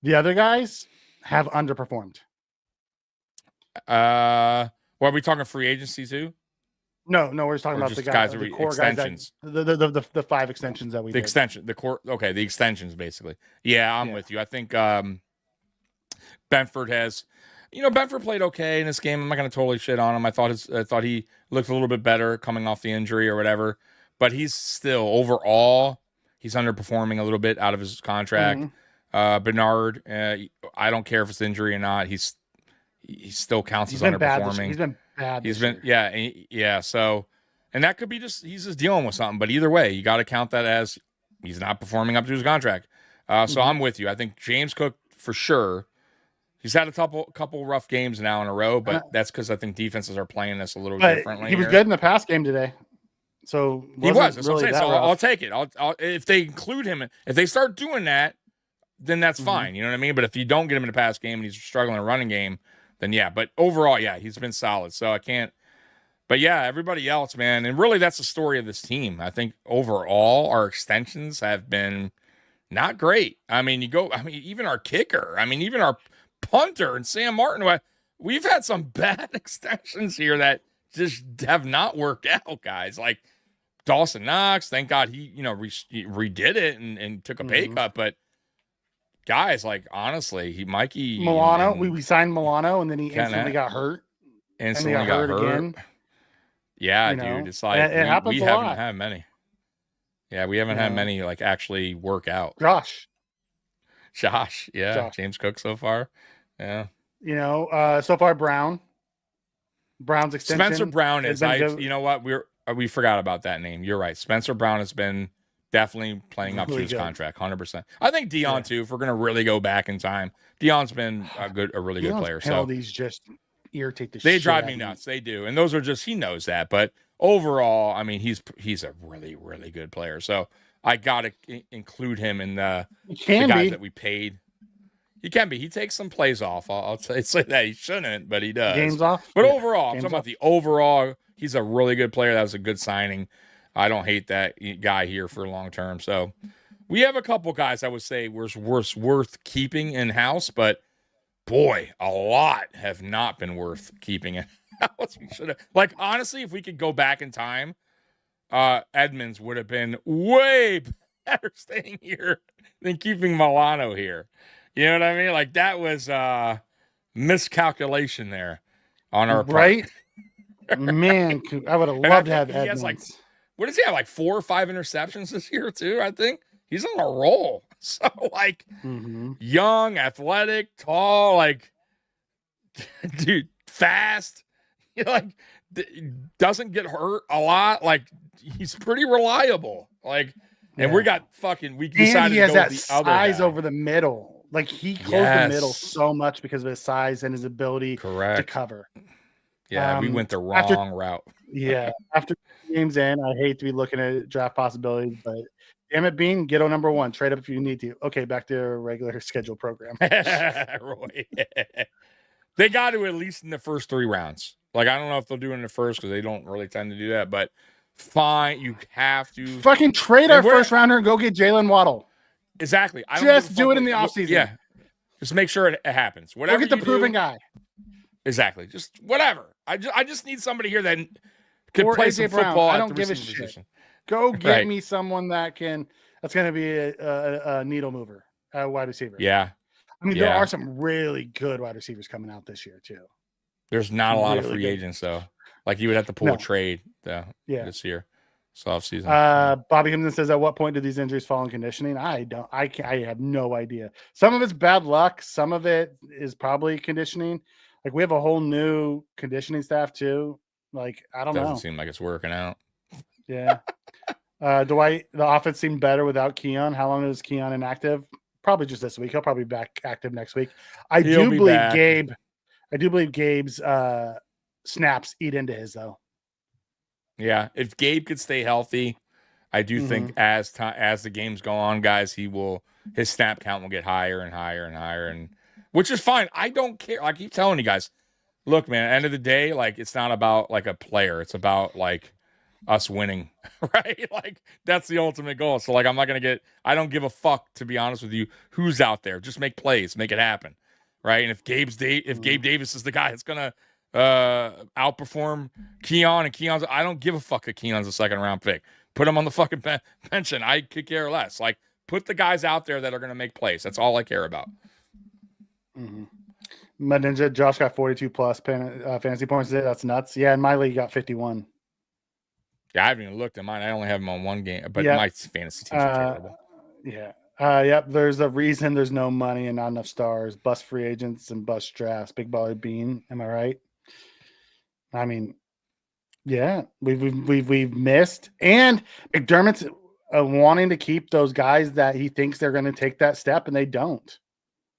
Speaker 6: The other guys have underperformed.
Speaker 4: Are we talking free agency too?
Speaker 6: No, we're just talking
Speaker 4: Or
Speaker 6: about
Speaker 4: just
Speaker 6: the
Speaker 4: guys
Speaker 6: guys,
Speaker 4: that
Speaker 6: the core
Speaker 4: extensions.
Speaker 6: guys the 5 extensions that we did.
Speaker 4: The core. Okay, the extensions basically. Yeah, I'm with you. I think Benford has, Benford played okay in this game. I'm not going to totally shit on him. I thought he looked a little bit better coming off the injury or whatever, but he's still overall he's underperforming a little bit out of his contract. Bernard, I don't care if it's injury or not. He still counts as underperforming.
Speaker 6: He's been bad.
Speaker 4: Yeah. So, and that could be he's just dealing with something. But either way, you got to count that as he's not performing up to his contract. So I'm with you. I think James Cook for sure. He's had a couple rough games now in a row, but that's because I think defenses are playing this a little differently.
Speaker 6: He was good in the pass game today. So
Speaker 4: he was. That's
Speaker 6: really
Speaker 4: what I'm saying. So I'll take it. I'll if they include him, if they start doing that, then that's fine. You know what I mean? But if you don't get him in the pass game and he's struggling in a running game, then yeah. But overall, yeah, he's been solid. So I can't. But yeah, everybody else, man, and really that's the story of this team. I think overall our extensions have been not great. I mean, even our kicker. Even our punter and Sam Martin. We've had some bad extensions here that just have not worked out, guys. Like Dawson Knox, thank God he, redid it and took a pay cut. But guys, like, honestly, Mikey
Speaker 6: Milano, we signed Milano, and then he instantly got hurt.
Speaker 4: Instantly got hurt
Speaker 6: again.
Speaker 4: Yeah, dude. It's like
Speaker 6: it happens
Speaker 4: we
Speaker 6: a
Speaker 4: haven't
Speaker 6: lot.
Speaker 4: had many. Yeah, we haven't had many like actually work out.
Speaker 6: Josh,
Speaker 4: yeah.
Speaker 6: Josh.
Speaker 4: James Cook so far. Yeah.
Speaker 6: So far Brown's extension.
Speaker 4: Spencer Brown is you know what? We forgot about that name. You're right. Spencer Brown has been definitely playing up to his contract, 100%. I think Dion too. If we're gonna really go back in time, Dion's been a really good player. So
Speaker 6: these just irritate the shit.
Speaker 4: They drive me nuts. They do, and those are just he knows that. But overall, I mean, he's a really really good player. So I gotta include him in the guys that we paid. He can be. He takes some plays off. I'll say that he shouldn't, but he does.
Speaker 6: Games off.
Speaker 4: But overall, I'm talking about the overall. He's a really good player. That was a good signing. I don't hate that guy here for long term. So we have a couple guys I would say was worth keeping in house, but boy, a lot have not been worth keeping in house. We should have, like, honestly, if we could go back in time, Edmonds would have been way better staying here than keeping Milano here. You know what I mean? Like, that was miscalculation there on our part.
Speaker 6: Right? Man, I would have loved to have Edmonds.
Speaker 4: Like, what does he have? Like 4 or 5 interceptions this year too, I think. He's on a roll. So, like, young, athletic, tall, like, dude, fast. Like, doesn't get hurt a lot. Like, he's pretty reliable. Like, and we got we decided
Speaker 6: he has
Speaker 4: to go
Speaker 6: that
Speaker 4: with the other
Speaker 6: size
Speaker 4: guy.
Speaker 6: over the middle. Like, he closed the middle so much because of his size and his ability to cover.
Speaker 4: Yeah, we went the wrong route.
Speaker 6: Yeah, after games in, I hate to be looking at draft possibilities, but damn it, Bean, get on number 1. Trade up if you need to. Okay, back to a regular scheduled program.
Speaker 4: Roy. They got to at least in the first 3 rounds. Like, I don't know if they'll do it in the first because they don't really tend to do that, but fine, you have to
Speaker 6: fucking trade our first rounder and go get Jalen Waddle.
Speaker 4: Exactly. I
Speaker 6: just do it in the offseason.
Speaker 4: Yeah. Just make sure it happens. Whatever.
Speaker 6: Go get the proven guy.
Speaker 4: Exactly. Just whatever. I just need somebody here that can play some football.
Speaker 6: I don't give a shit.
Speaker 4: Position.
Speaker 6: Go get me someone that's going to be a needle mover, a wide receiver.
Speaker 4: Yeah.
Speaker 6: I mean, there are some really good wide receivers coming out this year too.
Speaker 4: There's not a lot of free agents though. Like, you would have to pull a trade this year. So off season.
Speaker 6: Bobby Himson says, at what point do these injuries fall in conditioning? I have no idea. Some of it's bad luck. Some of it is probably conditioning. Like, we have a whole new conditioning staff too. Like, I don't know.
Speaker 4: Doesn't seem like it's working out.
Speaker 6: Yeah. The offense seemed better without Keon. How long is Keon inactive? Probably just this week. He'll probably be back active next week. I do believe Gabe's snaps eat into his though.
Speaker 4: Yeah, if Gabe could stay healthy, I do think as the games go on, guys, his snap count will get higher and higher and higher, and which is fine. I don't care. I keep telling you guys, look, man, at the end of the day, like, it's not about like a player. It's about like us winning, right? Like, that's the ultimate goal. So, like, I don't give a fuck, to be honest with you, who's out there. Just make plays, make it happen, right? And if Gabe Davis is the guy that's gonna outperform Keon, and Keon's, I don't give a fuck if Keon's a 2nd round pick. Put him on the fucking bench, and I could care less. Like, put the guys out there that are gonna make plays. That's all I care about.
Speaker 6: My Ninja Josh got 42 plus fantasy points today. That's nuts. Yeah, in my league, got 51.
Speaker 4: Yeah, I haven't even looked at mine. I only have him on 1 game, but my fantasy teams are terrible.
Speaker 6: Yeah. Yep. There's a reason there's no money and not enough stars. Bust free agents and bust drafts. Big baller Bean. Am I right? I mean, yeah, we've missed, and McDermott's wanting to keep those guys that he thinks they're going to take that step, and they don't.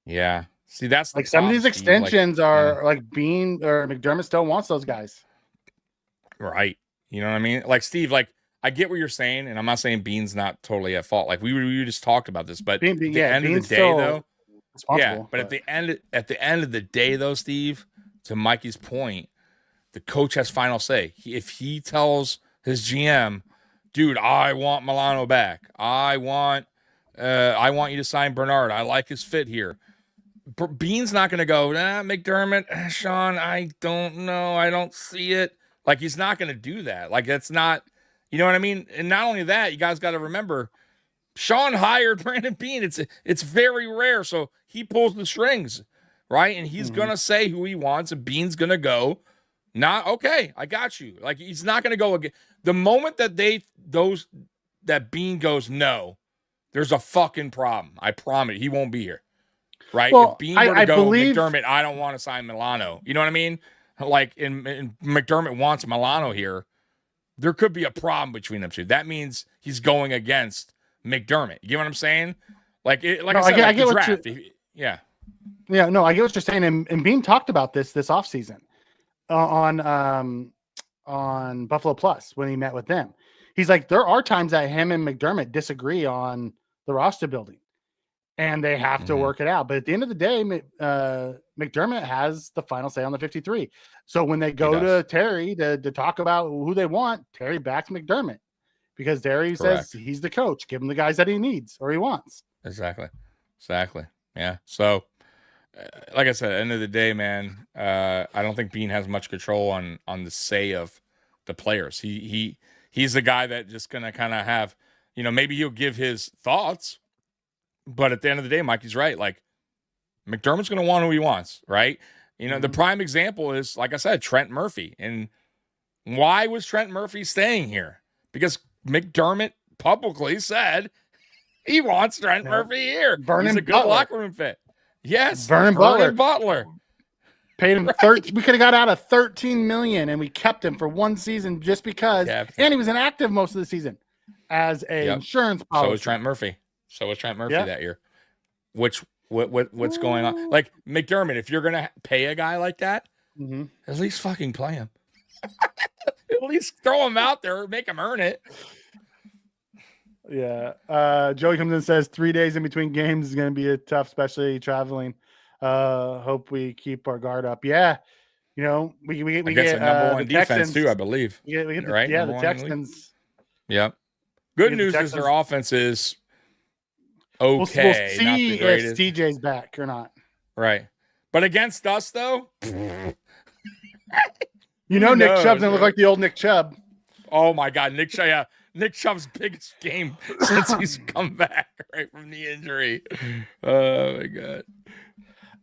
Speaker 4: Yeah. See, that's
Speaker 6: like some of these extensions are like Bean or McDermott still wants those guys.
Speaker 4: Right. You know what I mean? Like, Steve, like, I get what you're saying, and I'm not saying Bean's not totally at fault. Like, we just talked about this, but at the end of the day, though, but at the end of the day, though, Steve, to Mikey's point, the coach has final say. If he tells his GM, dude, I want Milano back. I want you to sign Bernard. I like his fit here. Bean's not going to go, McDermott, Sean, I don't know. I don't see it. Like, he's not going to do that. Like, that's not, You know what I mean? And not only that, you guys got to remember, Sean hired Brandon Beane. It's very rare, so he pulls the strings, right? And he's gonna say who he wants, and Beane's gonna go. Not okay. I got you. Like he's not gonna go again. The moment that that Beane goes no, there's a fucking problem. I promise. He won't be here, right?
Speaker 6: Well,
Speaker 4: if Beane were to
Speaker 6: I
Speaker 4: go,
Speaker 6: believe
Speaker 4: McDermott, I don't want to sign Milano. You know what I mean? Like, and McDermott wants Milano here. There could be a problem between them two. That means he's going against McDermott. You get what I'm saying? Like I said,
Speaker 6: I get
Speaker 4: the
Speaker 6: what
Speaker 4: draft. Yeah.
Speaker 6: No, I get what you're saying. And Bean talked about this offseason on Buffalo Plus when he met with them. He's like, there are times that him and McDermott disagree on the roster building, and they have to work it out. But at the end of the day, McDermott has the final say on the 53. So when they go to Terry to talk about who they want, Terry backs McDermott because Terry says he's the coach. Give him the guys that he needs or he wants.
Speaker 4: Exactly. Yeah. So, like I said, at the end of the day, man, I don't think Beane has much control on the say of the players. He's the guy that just gonna kind of have, maybe he'll give his thoughts, but at the end of the day, Mikey's right. Like McDermott's gonna want who he wants, right? The prime example is, like I said, Trent Murphy. And why was Trent Murphy staying here? Because McDermott publicly said he wants Trent Murphy here. He's a good locker room fit. Yes,
Speaker 6: Vernon
Speaker 4: Butler.
Speaker 6: Paid him we could have got out of $13 million, and we kept him for one season just because. And he was inactive most of the season as a insurance policy.
Speaker 4: So was Trent Murphy. That year. What's going on? Like McDermott, if you're gonna pay a guy like that, at least fucking play him. At least throw him out there, make him earn it.
Speaker 6: Yeah. Joey comes in and says 3 days in between games is going to be tough, especially traveling. Hope we keep our guard up. Yeah. We get
Speaker 4: the number one defense
Speaker 6: Texans,
Speaker 4: too, I believe.
Speaker 6: We get
Speaker 4: right?
Speaker 6: The Texans.
Speaker 4: Yep. Good news is their offense is okay.
Speaker 6: We'll see if CJ's back or not.
Speaker 4: Right. But against us, though,
Speaker 6: Nick Chubb's going to look like the old Nick Chubb.
Speaker 4: Oh, my God. Nick Chubb's biggest game since he's come back right from the injury. Oh, my God.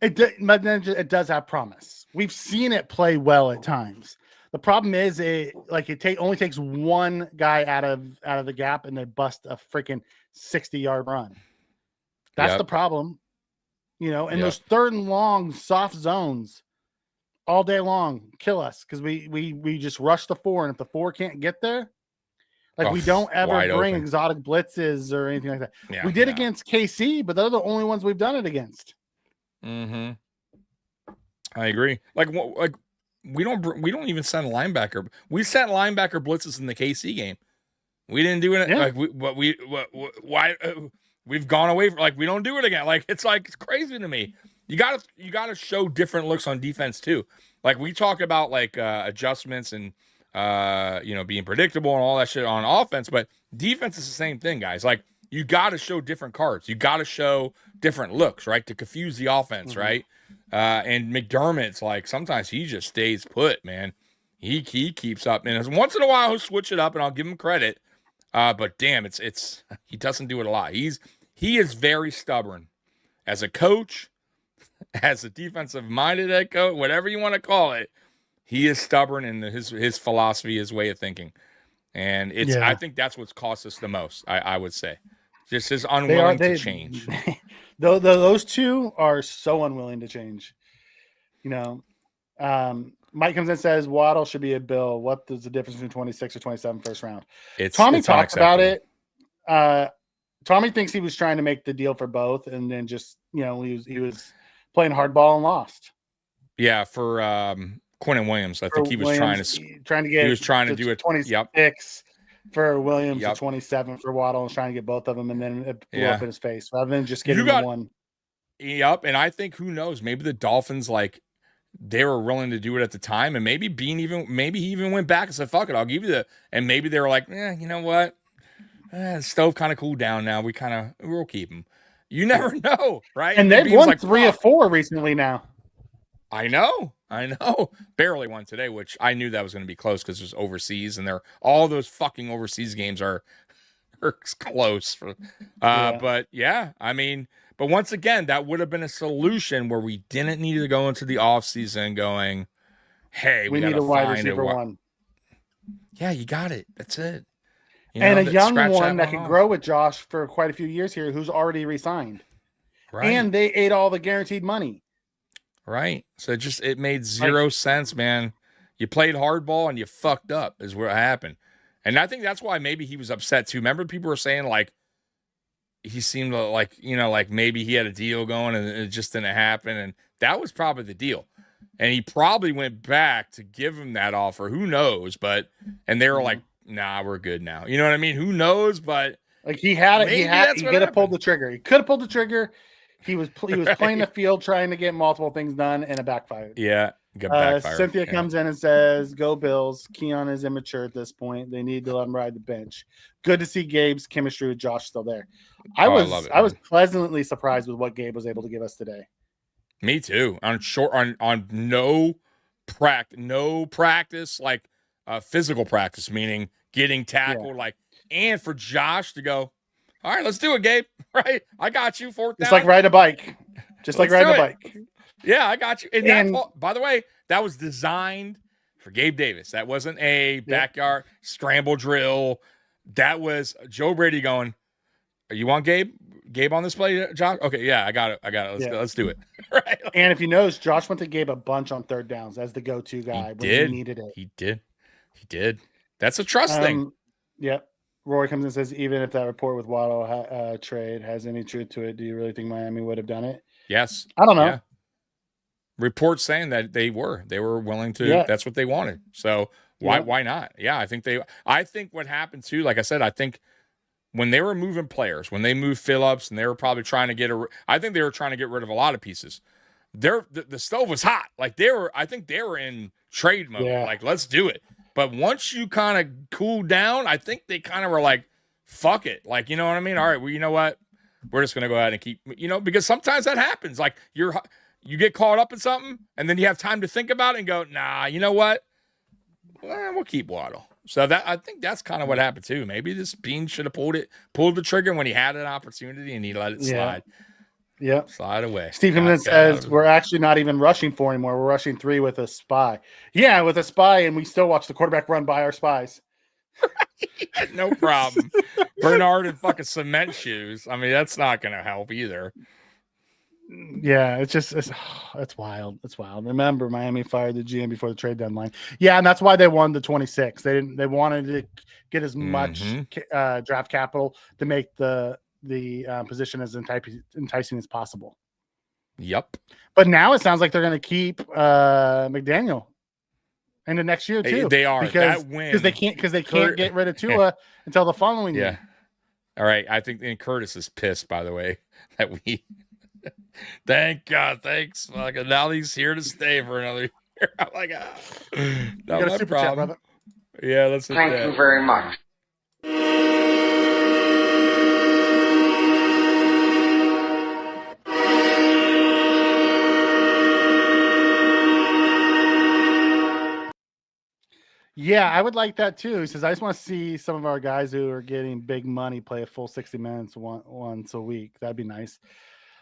Speaker 6: It does have promise. We've seen it play well at times. The problem is only takes one guy out of the gap and they bust a freaking 60-yard run. That's the problem. Those third and long soft zones all day long kill us because we just rush the 4, and if the 4 can't get there, we don't ever bring exotic blitzes or anything like that. Yeah, we did against KC, but they're the only ones we've done it against.
Speaker 4: I agree. We don't even send linebacker. We sent linebacker blitzes in the KC game. We didn't do it. Yeah. We've gone away from we don't do it again. It's crazy to me. You gotta show different looks on defense too. We talk about adjustments and being predictable and all that shit on offense, but defense is the same thing, guys. You gotta show different cards. You gotta show different looks, right? To confuse the offense, right? And McDermott's sometimes he just stays put, man. He keeps up, and once in a while he'll switch it up, and I'll give him credit. But damn, it's he doesn't do it a lot. He is very stubborn as a coach, as a defensive-minded head coach, whatever you want to call it. He is stubborn in his philosophy, his way of thinking, and I think that's what's cost us the most. I would say, just his unwilling to change.
Speaker 6: Those two are so unwilling to change. Mike comes in and says Waddle should be a Bill. What is the difference between 26 or 27 first round? Tommy talked about it. Tommy thinks he was trying to make the deal for both, and then just he was playing hardball and lost.
Speaker 4: Yeah, for Quinnen Williams, I think he was trying to do it
Speaker 6: 26 for Williams, 27 for Waddle, and trying to get both of them, and then it blew up in his face rather than just getting one.
Speaker 4: Yep, and I think who knows? Maybe the Dolphins they were willing to do it at the time, and maybe he even went back and said, "Fuck it, I'll give you and maybe they were like, you know what? The stove kind of cooled down now. We'll keep him. You never know, right?
Speaker 6: And they've won 3 or 4 recently now.
Speaker 4: I know. I know. Barely won today, which I knew that was going to be close because it was overseas, and all those fucking overseas games are close. But yeah, I mean, but once again, that would have been a solution where we didn't need to go into the offseason going, hey, we
Speaker 6: need
Speaker 4: got
Speaker 6: a
Speaker 4: to
Speaker 6: wide
Speaker 4: find
Speaker 6: receiver one.
Speaker 4: Yeah, you got it. That's it.
Speaker 6: And a young one that can grow with Josh for quite a few years here who's already re-signed.
Speaker 4: Right.
Speaker 6: And they ate all the guaranteed money.
Speaker 4: Right. So it made zero sense, man. You played hardball and you fucked up is what happened. And I think that's why maybe he was upset too. Remember people were saying like he seemed like, like maybe he had a deal going and it just didn't happen. And that was probably the deal. And he probably went back to give him that offer. Who knows? And they were like, nah, we're good now. You know what I mean? Who knows? But
Speaker 6: like he could have pulled the trigger. He could have pulled the trigger. He was playing the field trying to get multiple things done and it backfired.
Speaker 4: Yeah. Backfired.
Speaker 6: Cynthia comes in and says, go Bills. Keon is immature at this point. They need to let him ride the bench. Good to see Gabe's chemistry with Josh still there. I was pleasantly surprised with what Gabe was able to give us today.
Speaker 4: Me too. On no practice, like physical practice, meaning getting tackled, and for Josh to go, all right, let's do it, Gabe. Right, I got you. Fourth down.
Speaker 6: Just like riding a bike.
Speaker 4: Yeah, I got you. And by the way, that was designed for Gabe Davis. That wasn't a backyard scramble drill. That was Joe Brady going, you want Gabe on this play, Josh? Okay, yeah, I got it. Let's do it. Right.
Speaker 6: And if you notice, Josh went to Gabe a bunch on third downs as the go-to guy he needed it.
Speaker 4: He did. That's a trust thing.
Speaker 6: Yep. Roy comes in and says, even if that report with Waddle trade has any truth to it, do you really think Miami would have done it?
Speaker 4: Yes.
Speaker 6: I don't know.
Speaker 4: Yeah. Reports saying that they were willing to. Yeah. That's what they wanted. So why not? Yeah, I think what happened too, like I said, I think when they were moving players, when they moved Phillips, and they were probably trying to I think they were trying to get rid of a lot of pieces. The stove was hot. Like I think they were in trade mode. Yeah. Like, let's do it. But once you kind of cooled down, I think they kind of were like, fuck it. Like, you know what I mean? All right, well, you know what? We're just going to go ahead and keep, because sometimes that happens. Like you get caught up in something and then you have time to think about it and go, nah, you know what? Well, we'll keep Waddle. So I think that's kind of what happened too. Maybe this Bean should have pulled the trigger when he had an opportunity and he let it slide.
Speaker 6: Yeah.
Speaker 4: Slide away.
Speaker 6: Stephen says we're actually not even rushing 4 anymore. We're rushing 3 with a spy. Yeah, with a spy, and we still watch the quarterback run by our spies.
Speaker 4: No problem. Bernard in fucking cement shoes. I mean, that's not going to help either.
Speaker 6: Yeah, it's wild. It's wild. Remember, Miami fired the GM before the trade deadline. Yeah, and that's why they won the 26. They wanted to get as much draft capital to make the position as enticing as possible.
Speaker 4: Yep.
Speaker 6: But now it sounds like they're going to keep McDaniel into next year too.
Speaker 4: They are
Speaker 6: because they can't get rid of Tua until the following year.
Speaker 4: All right. I think Curtis is pissed, by the way, that we. Thank God. Thanks. Fucking now he's here to stay for another year. I'm like, no problem. Chat, yeah, let's.
Speaker 5: Thank you very much.
Speaker 6: Yeah, I would like that too. He says, I just want to see some of our guys who are getting big money play a full 60 minutes once a week. That'd be nice.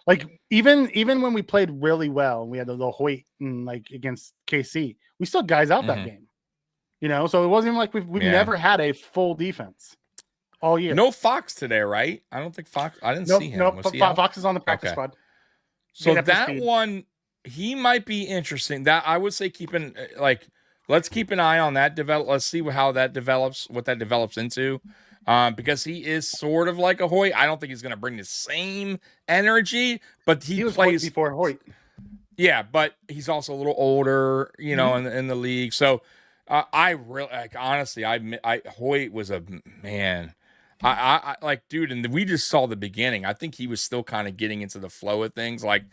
Speaker 6: Like even when we played really well and we had the Hoyt and like against KC, we still guys out that game. So it wasn't even like we've never had a full defense all year.
Speaker 4: No Fox today, right? I don't think Fox. I didn't see him.
Speaker 6: No, Fox is on the practice squad.
Speaker 4: So that one, he might be interesting. That I would say let's keep an eye on that Let's see how that develops, what that develops into. Because he is sort of like a Hoyt. I don't think he's going to bring the same energy, but he
Speaker 6: was
Speaker 4: plays
Speaker 6: Hoyt before Hoyt.
Speaker 4: Yeah, but he's also a little older, in the league. So I really honestly, Hoyt was a man. I like, dude, and we just saw the beginning. I think he was still kind of getting into the flow of things. Like,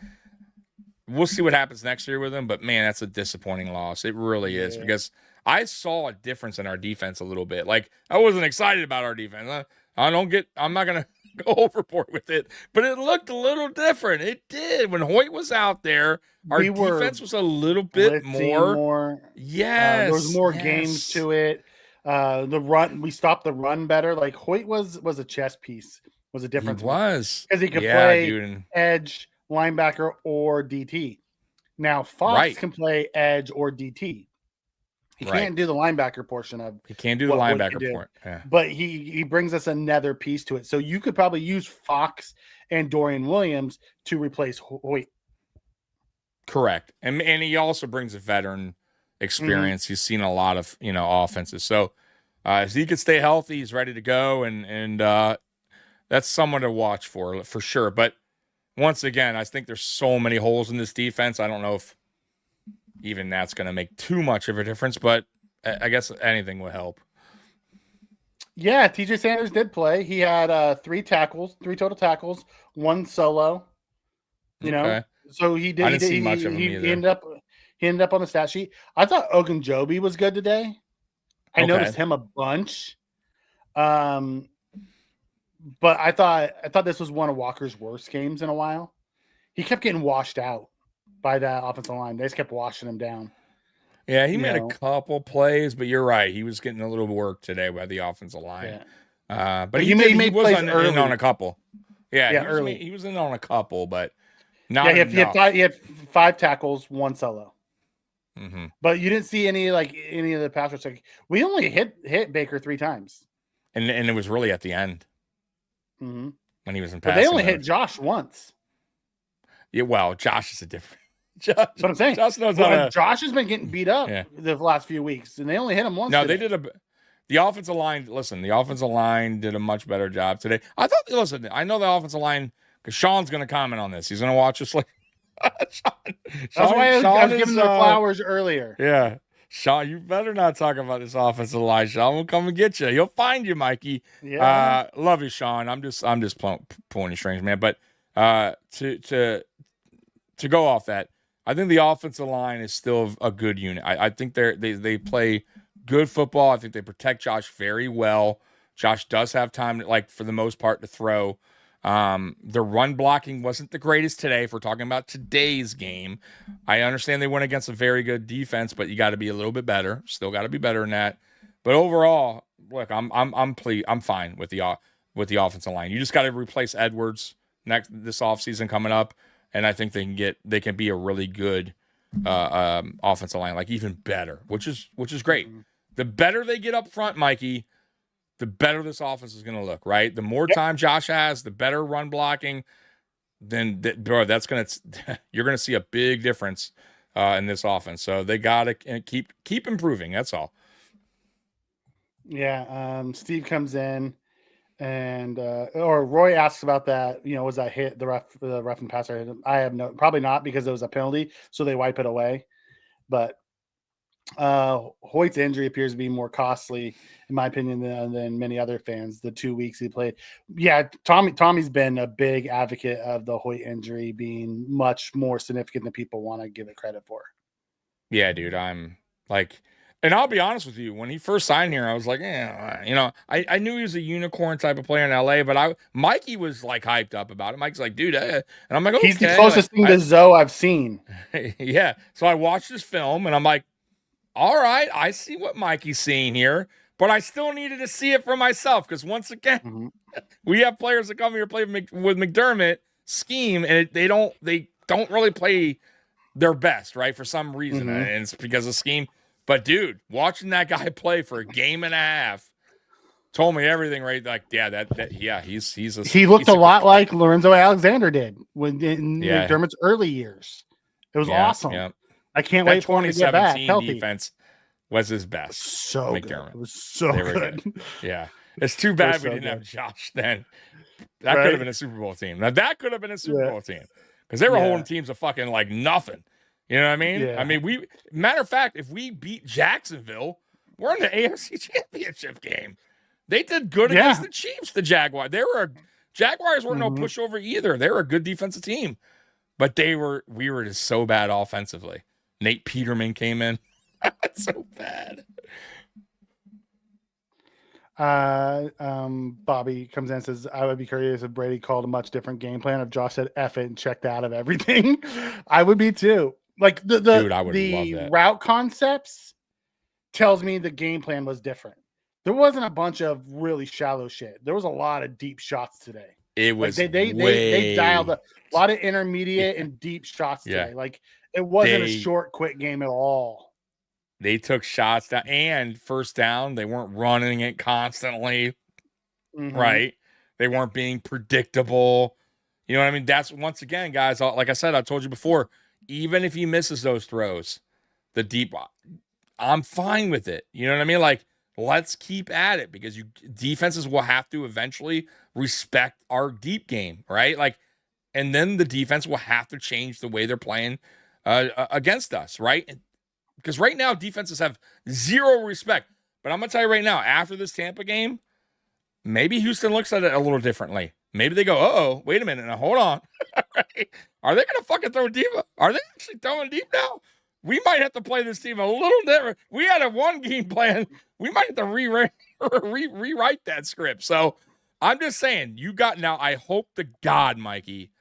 Speaker 4: we'll see what happens next year with him, but man, that's a disappointing loss. It really is because I saw a difference in our defense a little bit. Like, I wasn't excited about our defense. I'm not gonna go overboard with it, but it looked a little different. It did. When Hoyt was out there, our
Speaker 6: We were
Speaker 4: defense was a little bit
Speaker 6: blitzing
Speaker 4: more.
Speaker 6: There was
Speaker 4: Yes.
Speaker 6: more games to it. The run, we stopped the run better. Like Hoyt was a chess piece. Was a difference.
Speaker 4: He was.
Speaker 6: Because he could
Speaker 4: Yeah,
Speaker 6: play
Speaker 4: dude.
Speaker 6: edge, linebacker, or DT. Now Fox
Speaker 4: Right.
Speaker 6: can play edge or DT. He
Speaker 4: Right.
Speaker 6: can't do the linebacker portion of.
Speaker 4: He can't do the
Speaker 6: what Hoyt
Speaker 4: linebacker
Speaker 6: can do.
Speaker 4: part. Yeah.
Speaker 6: But he brings us another piece to it. So you could probably use Fox and Dorian Williams to replace Hoyt.
Speaker 4: Correct. And he also brings a veteran experience. He's seen a lot of, offenses. So if he could stay healthy, he's ready to go. And that's someone to watch for sure. But once again, I think there's so many holes in this defense. I don't know if even that's going to make too much of a difference, but I guess anything will help.
Speaker 6: Yeah, TJ Sanders did play. He had 3 total tackles, 1 solo. So he did.
Speaker 4: I didn't see much of him either.
Speaker 6: He ended up on the stat sheet. I thought Ogunjobi was good today. I noticed him a bunch. But I thought this was one of Walker's worst games in a while. He kept getting washed out by that offensive line. They just kept washing him down.
Speaker 4: Yeah, he made a couple plays, but you're right. He was getting a little work today by the offensive line.
Speaker 6: Yeah.
Speaker 4: But he was in on a couple. Yeah,
Speaker 6: early.
Speaker 4: He was in on a couple, but not
Speaker 6: enough. He had 5 tackles, 1 solo.
Speaker 4: Mm-hmm.
Speaker 6: But you didn't see any of the pass rush. Like, we only hit Baker 3 times.
Speaker 4: And it was really at the end.
Speaker 6: Mm-hmm.
Speaker 4: When he was in
Speaker 6: passing. But they only hit Josh once.
Speaker 4: Yeah, well, Josh is a different. Josh,
Speaker 6: but I'm saying
Speaker 4: Josh knows
Speaker 6: Josh has been getting beat up the last few weeks, and they only hit him once.
Speaker 4: No, today. The offensive line. Listen, the offensive line did a much better job today. I know the offensive line because Sean's going to comment on this. He's going to watch us like.
Speaker 6: That's why I was giving their flowers earlier.
Speaker 4: Yeah, Sean, you better not talk about this offensive line. Sean will come and get you. He'll find you, Mikey.
Speaker 6: Yeah,
Speaker 4: love you, Sean. I'm just pulling you strange, man. But to go off that. I think the offensive line is still a good unit. I think they play good football. I think they protect Josh very well. Josh does have time, for the most part, to throw. The run blocking wasn't the greatest today. If we're talking about today's game, I understand they went against a very good defense, but you got to be a little bit better. Still got to be better than that. But overall, look, I'm fine with the offensive line. You just got to replace Edwards this offseason coming up. And I think they can be a really good offensive line, even better, which is great. The better they get up front, Mikey, the better this offense is going to look, right? The more time Josh has, the better run blocking. Then, bro, you're going to see a big difference in this offense. So they got to keep improving. That's all.
Speaker 6: Yeah. Steve comes in. And or Roy asks about that. Was that hit the rough and passer? I have probably not because it was a penalty, so they wipe it away. But Hoyt's injury appears to be more costly, in my opinion, than many other fans. The 2 weeks he played, Tommy's been a big advocate of the Hoyt injury being much more significant than people want to give it credit for.
Speaker 4: Yeah, dude, I'm like. And I'll be honest with you, when he first signed here, I was like, I knew he was a unicorn type of player in LA, but Mikey was hyped up about it. Mike's like, dude, and I'm like, okay.
Speaker 6: He's the closest thing to Zoe I've seen.
Speaker 4: Yeah. So I watched this film and I'm like, all right, I see what Mikey's seeing here, but I still needed to see it for myself. Because once again, we have players that come here play with McDermott scheme, and they don't really play their best, right? For some reason, and it's because of scheme. But dude, watching that guy play for a game and a half told me everything, right? He
Speaker 6: looked a lot like Lorenzo Alexander did in McDermott's early years. It was awesome.
Speaker 4: Yeah.
Speaker 6: I can't wait for him to get back healthy.
Speaker 4: Defense was his best.
Speaker 6: So
Speaker 4: McDermott.
Speaker 6: Good. It was so good.
Speaker 4: Yeah, it's too bad we didn't have Josh then. That could have been a Super Bowl team. Now that could have been a Super Bowl team because they were holding teams of fucking nothing. You know what I mean?
Speaker 6: Yeah.
Speaker 4: I mean, matter of fact, if we beat Jacksonville, we're in the AFC Championship game. They did good against the Chiefs, the Jaguars. Jaguars weren't no pushover either. They were a good defensive team. But we were just so bad offensively. Nate Peterman came in. So bad.
Speaker 6: Bobby comes in and says, I would be curious if Brady called a much different game plan. If Josh said F it and checked out of everything, I would be too. Like
Speaker 4: Dude, I would love
Speaker 6: the
Speaker 4: that.
Speaker 6: route concepts tells me the game plan was different. There wasn't a bunch of really shallow shit. There was a lot of deep shots today.
Speaker 4: It was
Speaker 6: they dialed up a lot of intermediate and deep shots today. Like it wasn't a short, quick game at all.
Speaker 4: They took shots down and first down. They weren't running it constantly, right? They weren't being predictable. You know what I mean? That's once again, guys. Like I said, I told you before. Even if he misses those throws, the deep, I'm fine with it. You know what I mean? Like, let's keep at it because defenses will have to eventually respect our deep game, right? Like, and then the defense will have to change the way they're playing against us, right? Because right now defenses have zero respect. But I'm gonna tell you right now, after this Tampa game, maybe Houston looks at it a little differently. Maybe they go, "Oh, wait a minute, now hold on." Right? Are they gonna fucking throw deep? Are they actually throwing deep now? We might have to play this team a little different. We had a one game plan. We might have to rewrite that script. So I'm just saying, you got now. I hope to God, Mikey,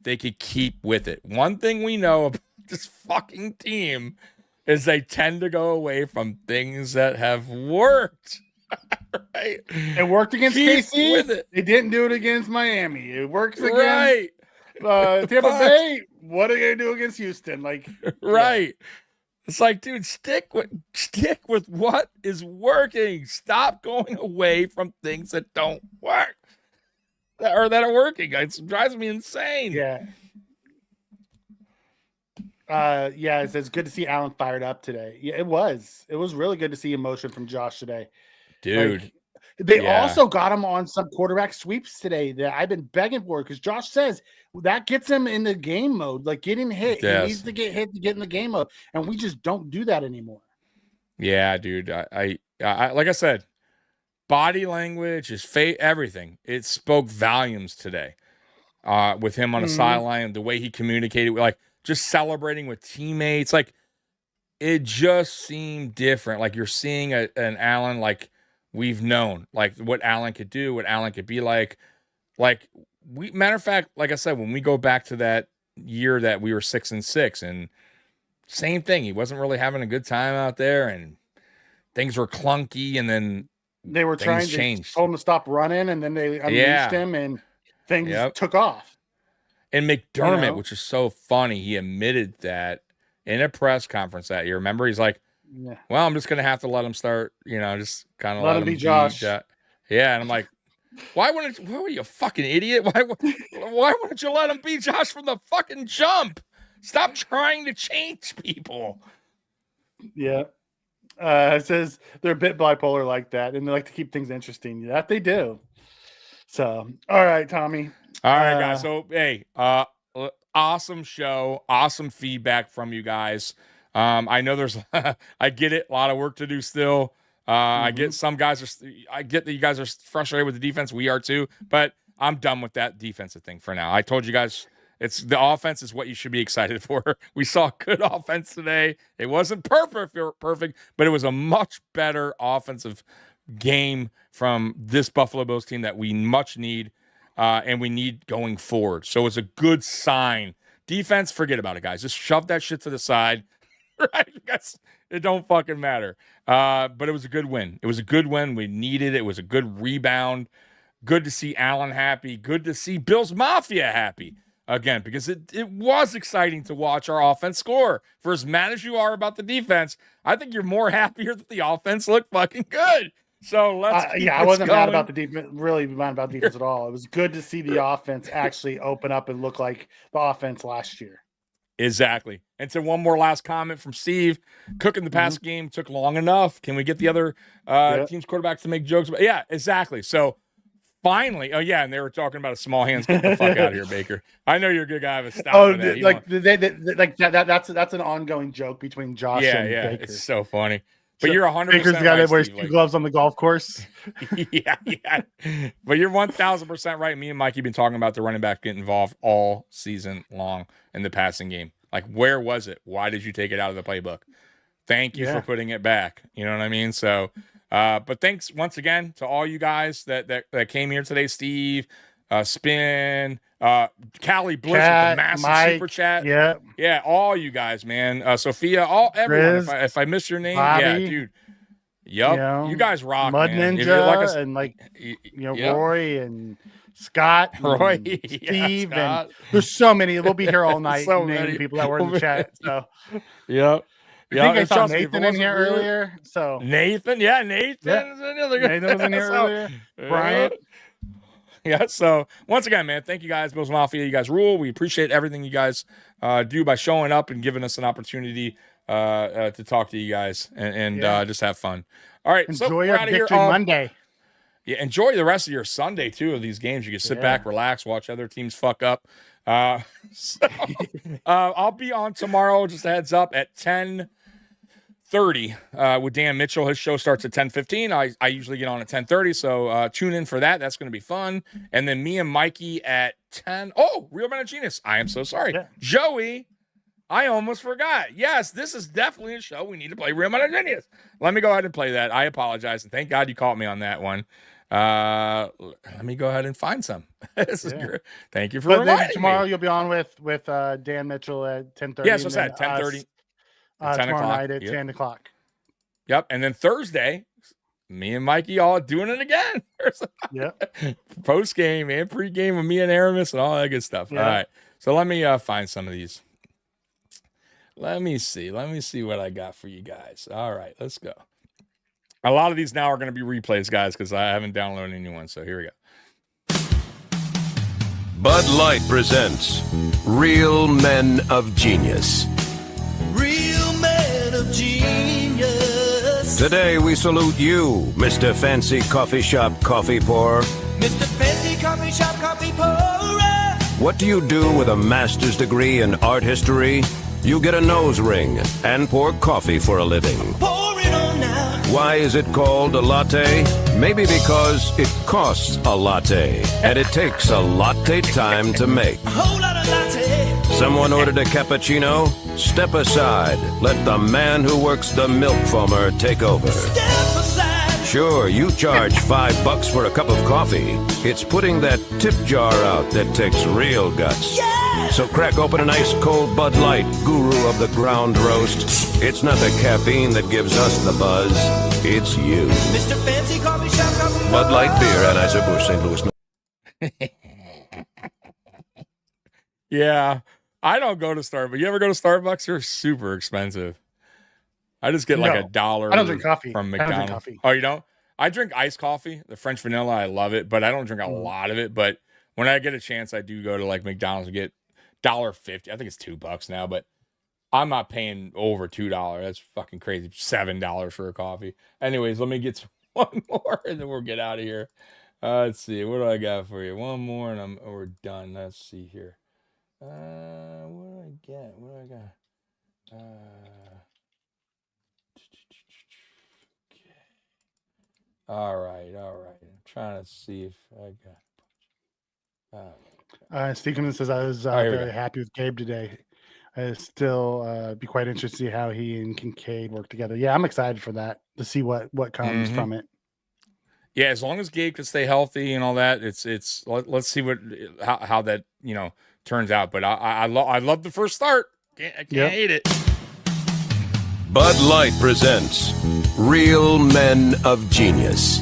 Speaker 4: they could keep with it. One thing we know about this fucking team is they tend to go away from things that have worked. Right?
Speaker 6: It worked against KC. They didn't do it against Miami. It works against Tampa Bay. What are they gonna do against Houston? Like,
Speaker 4: right? Yeah. It's like, dude, stick with what is working. Stop going away from things that don't work or that are working. It drives me insane.
Speaker 6: Yeah. It says good to see Allen fired up today. Yeah, it was really good to see emotion from Josh today.
Speaker 4: Dude.
Speaker 6: Like, they also got him on some quarterback sweeps today that I've been begging for because Josh says that gets him in the game mode, like getting hit. Yes. He needs to get hit to get in the game mode, and we just don't do that anymore.
Speaker 4: Yeah, dude. I like I said, body language is everything. It spoke volumes today with him on the sideline, the way he communicated, like just celebrating with teammates. Like it just seemed different. Like you're seeing an Allen like we've known, like what Allen could do, what Allen could be like. Like matter of fact, like I said, when we go back to that year that we were 6-6, and same thing, he wasn't really having a good time out there, and things were clunky, and then
Speaker 6: they were trying to told him to stop running, and then they unleashed him, and things took off.
Speaker 4: And McDermott, which is so funny, he admitted that in a press conference that year. Remember, he's like, well, I'm just going to have to let him start, just kind of let him
Speaker 6: be Josh.
Speaker 4: Yeah. And I'm like, why are you a fucking idiot? Why wouldn't you let him be Josh from the fucking jump? Stop trying to change people.
Speaker 6: Yeah. It says they're a bit bipolar like that, and they like to keep things interesting. That they do. So, all right, Tommy.
Speaker 4: All right, guys. So, hey, awesome show. Awesome feedback from you guys. I know there's, I get it, a lot of work to do still. I get I get that you guys are frustrated with the defense. We are too, but I'm done with that defensive thing for now. I told you guys the offense is what you should be excited for. We saw good offense today. It wasn't perfect, but it was a much better offensive game from this Buffalo Bills team that we much need, and we need going forward. So it's a good sign. Defense, forget about it, guys. Just shove that shit to the side. Right? Because it don't fucking matter. But it was a good win. It was a good win. We needed it. It was a good rebound. Good to see Allen happy. Good to see Bills Mafia happy again, because it was exciting to watch our offense score. For as mad as you are about the defense, I think you're more happier that the offense looked fucking good. So let's
Speaker 6: I wasn't mad about the defense, really mad about the defense at all. It was good to see the offense actually open up and look like the offense last year.
Speaker 4: Exactly. And so one more last comment from Steve. Cooking the past game took long enough. Can we get the other team's quarterbacks to make jokes? Yeah, exactly. So finally, and they were talking about a small hands. Get the fuck out of here, Baker. I know you're a good guy, but stop that.
Speaker 6: That's an ongoing joke between Josh and Baker.
Speaker 4: It's so funny. But you're 100%
Speaker 6: Baker's got
Speaker 4: right,
Speaker 6: wears two gloves on the golf course.
Speaker 4: Yeah. But you're 1,000% right. Me and Mikey been talking about the running back getting involved all season long in the passing game. Like, where was it? Why did you take it out of the playbook? Thank you for putting it back. You know what I mean? So But thanks once again to all you guys that came here today. Steve, Spin, Callie Bliss with the massive
Speaker 6: Mike,
Speaker 4: super chat.
Speaker 6: Yeah,
Speaker 4: all you guys, man. Sophia, everyone.
Speaker 6: Grizz,
Speaker 4: If I missed your name,
Speaker 6: Bobby,
Speaker 4: yeah, dude. Yep, you guys rock,
Speaker 6: Mud
Speaker 4: man.
Speaker 6: Ninja, and Roy and Scott, and
Speaker 4: Roy,
Speaker 6: Steve,
Speaker 4: Scott.
Speaker 6: and there's so many. We'll be here all night.
Speaker 4: So
Speaker 6: naming
Speaker 4: many
Speaker 6: people that were in the chat. So
Speaker 4: yep.
Speaker 6: I think I saw Nathan in here earlier. So
Speaker 4: Nathan, Nathan's another guy.
Speaker 6: Nathan was in here earlier. Bryant.
Speaker 4: Yeah, so once again, man, thank you guys, Bills Mafia. You guys rule. We appreciate everything you guys do by showing up and giving us an opportunity to talk to you guys and just have fun. All right,
Speaker 6: enjoy
Speaker 4: so we're
Speaker 6: your
Speaker 4: out of here.
Speaker 6: Victory Monday.
Speaker 4: Yeah, enjoy the rest of your Sunday too of these games. You can sit back, relax, watch other teams fuck up. I'll be on tomorrow. Just a heads up at 10:30 with Dan Mitchell. His show starts at 10:15. I usually get on at 10:30, so tune in for that. That's going to be fun. And then me and Mikey at 10. Oh, Real Men of Genius. I am so sorry, Joey. I almost forgot. Yes, this is definitely a show we need to play. Real Men of Genius. Let me go ahead and play that. I apologize, and thank God you caught me on that one. Let me go ahead and find some. This is great. Thank you for reminding me.
Speaker 6: Tomorrow you'll be on with Dan Mitchell at 10:30.
Speaker 4: Yes, what's that? 10:30.
Speaker 6: 10
Speaker 4: tomorrow
Speaker 6: night at 10 o'clock.
Speaker 4: Yep. And then Thursday, me and Mikey all doing it again.
Speaker 6: Yep.
Speaker 4: Post game and pre game with me and Aramis and all that good stuff. All right. So let me find some of these. Let me see what I got for you guys. All right, let's go. A lot of these now are going to be replays, guys, because I haven't downloaded any ones. So here we go.
Speaker 7: Bud Light presents Real Men of Genius.
Speaker 8: Real Men of Genius.
Speaker 7: Today we salute you, Mr. Fancy Coffee Shop Coffee Pourer.
Speaker 8: Mr. Fancy Coffee Shop Coffee Pourer.
Speaker 7: What do you do with a master's degree in art history? You get a nose ring and pour coffee for a living.
Speaker 8: Pour it on now.
Speaker 7: Why is it called a latte? Maybe because it costs a latte, and it takes a latte time to make.
Speaker 8: A whole lot of latte.
Speaker 7: Someone ordered a cappuccino? Step aside. Let the man who works the milk foamer take over.
Speaker 8: Step aside.
Speaker 7: Sure, you charge $5 for a cup of coffee. It's putting that tip jar out that takes real guts.
Speaker 8: Yeah.
Speaker 7: So crack open an ice cold Bud Light, guru of the ground roast. It's not the caffeine that gives us the buzz. It's you.
Speaker 8: Mr. Fancy Coffee Shop Coffee
Speaker 7: Bud Light Beer, Anheuser-Busch, St. Louis.
Speaker 4: Yeah, I don't go to Starbucks. You ever go to Starbucks? They're super expensive. I just get like $1.
Speaker 6: I don't drink coffee
Speaker 4: from
Speaker 6: I don't
Speaker 4: McDonald's.
Speaker 6: drink coffee.
Speaker 4: Oh, you don't? I drink iced coffee, the French vanilla. I love it, but I don't drink a lot of it. But when I get a chance, I do go to like McDonald's and get $1.50. I think it's $2 now, but I'm not paying over $2. That's fucking crazy. $7 for a coffee. Anyways, let me get one more and then we'll get out of here. Let's see. What do I got for you? One more and we're done. Let's see here. What do I get? What do I got? Okay. All right. I'm trying to see if I got.
Speaker 6: Stephen says I was very happy with Gabe today. I still be quite interested to see how he and Kincaid work together. Yeah, I'm excited for that to see what comes from it.
Speaker 4: Yeah, as long as Gabe can stay healthy and all that, it's let's see how that turns out. But I love the first start. I can't hate it.
Speaker 7: Bud Light presents Real Men of Genius.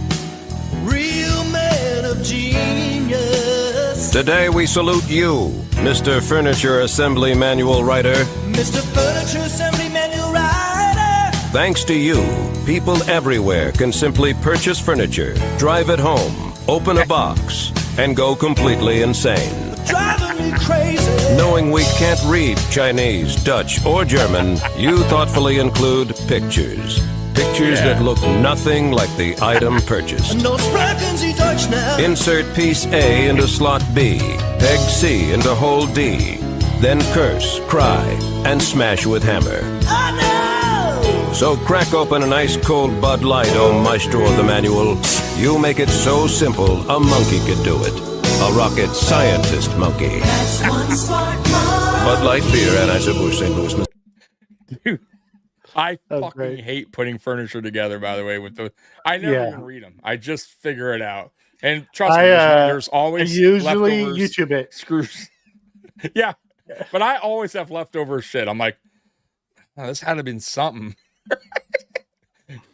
Speaker 8: Real Men of Genius.
Speaker 7: Today we salute you, Mr. Furniture Assembly Manual Writer.
Speaker 8: Mr. Furniture Assembly Manual Writer.
Speaker 7: Thanks to you, people everywhere can simply purchase furniture, drive it home, open a box, and go completely insane.
Speaker 8: Driving me crazy.
Speaker 7: Knowing we can't read Chinese, Dutch, or German, you thoughtfully include pictures. Pictures that look nothing like the item purchased.
Speaker 8: No sprechen Sie Deutsch now.
Speaker 7: Insert piece A into slot B, peg C into hole D, then curse, cry, and smash with hammer.
Speaker 8: I know.
Speaker 7: So crack open an ice cold Bud Light, oh maestro of the manual. You make it so simple, a monkey could do it. A rocket scientist monkey.
Speaker 8: That's one smart mom.
Speaker 7: Bud Light Beer, Anheuser-Busch, St. Louis.
Speaker 4: Dude, I
Speaker 6: That's
Speaker 4: fucking
Speaker 6: great.
Speaker 4: hate putting furniture together, by the way, I never
Speaker 6: Yeah.
Speaker 4: even read them. I just figure it out. And trust me,
Speaker 6: I
Speaker 4: there's always
Speaker 6: usually
Speaker 4: leftovers,
Speaker 6: YouTube it.
Speaker 4: screws. Yeah. But I always have leftover shit. I'm like, oh, this had to have been something.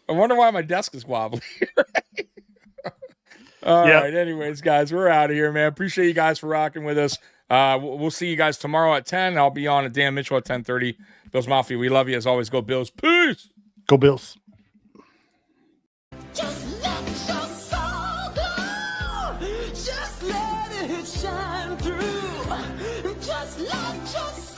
Speaker 4: I wonder why my desk is wobbly. All right. Anyways, guys, we're out of here, man. Appreciate you guys for rocking with us. We'll see you guys tomorrow at 10. I'll be on at Dan Mitchell at 10:30. Bills Mafia, we love you as always. Go Bills. Peace.
Speaker 6: Go Bills.
Speaker 8: Just let your soul go. Just let it shine through. Just let your soul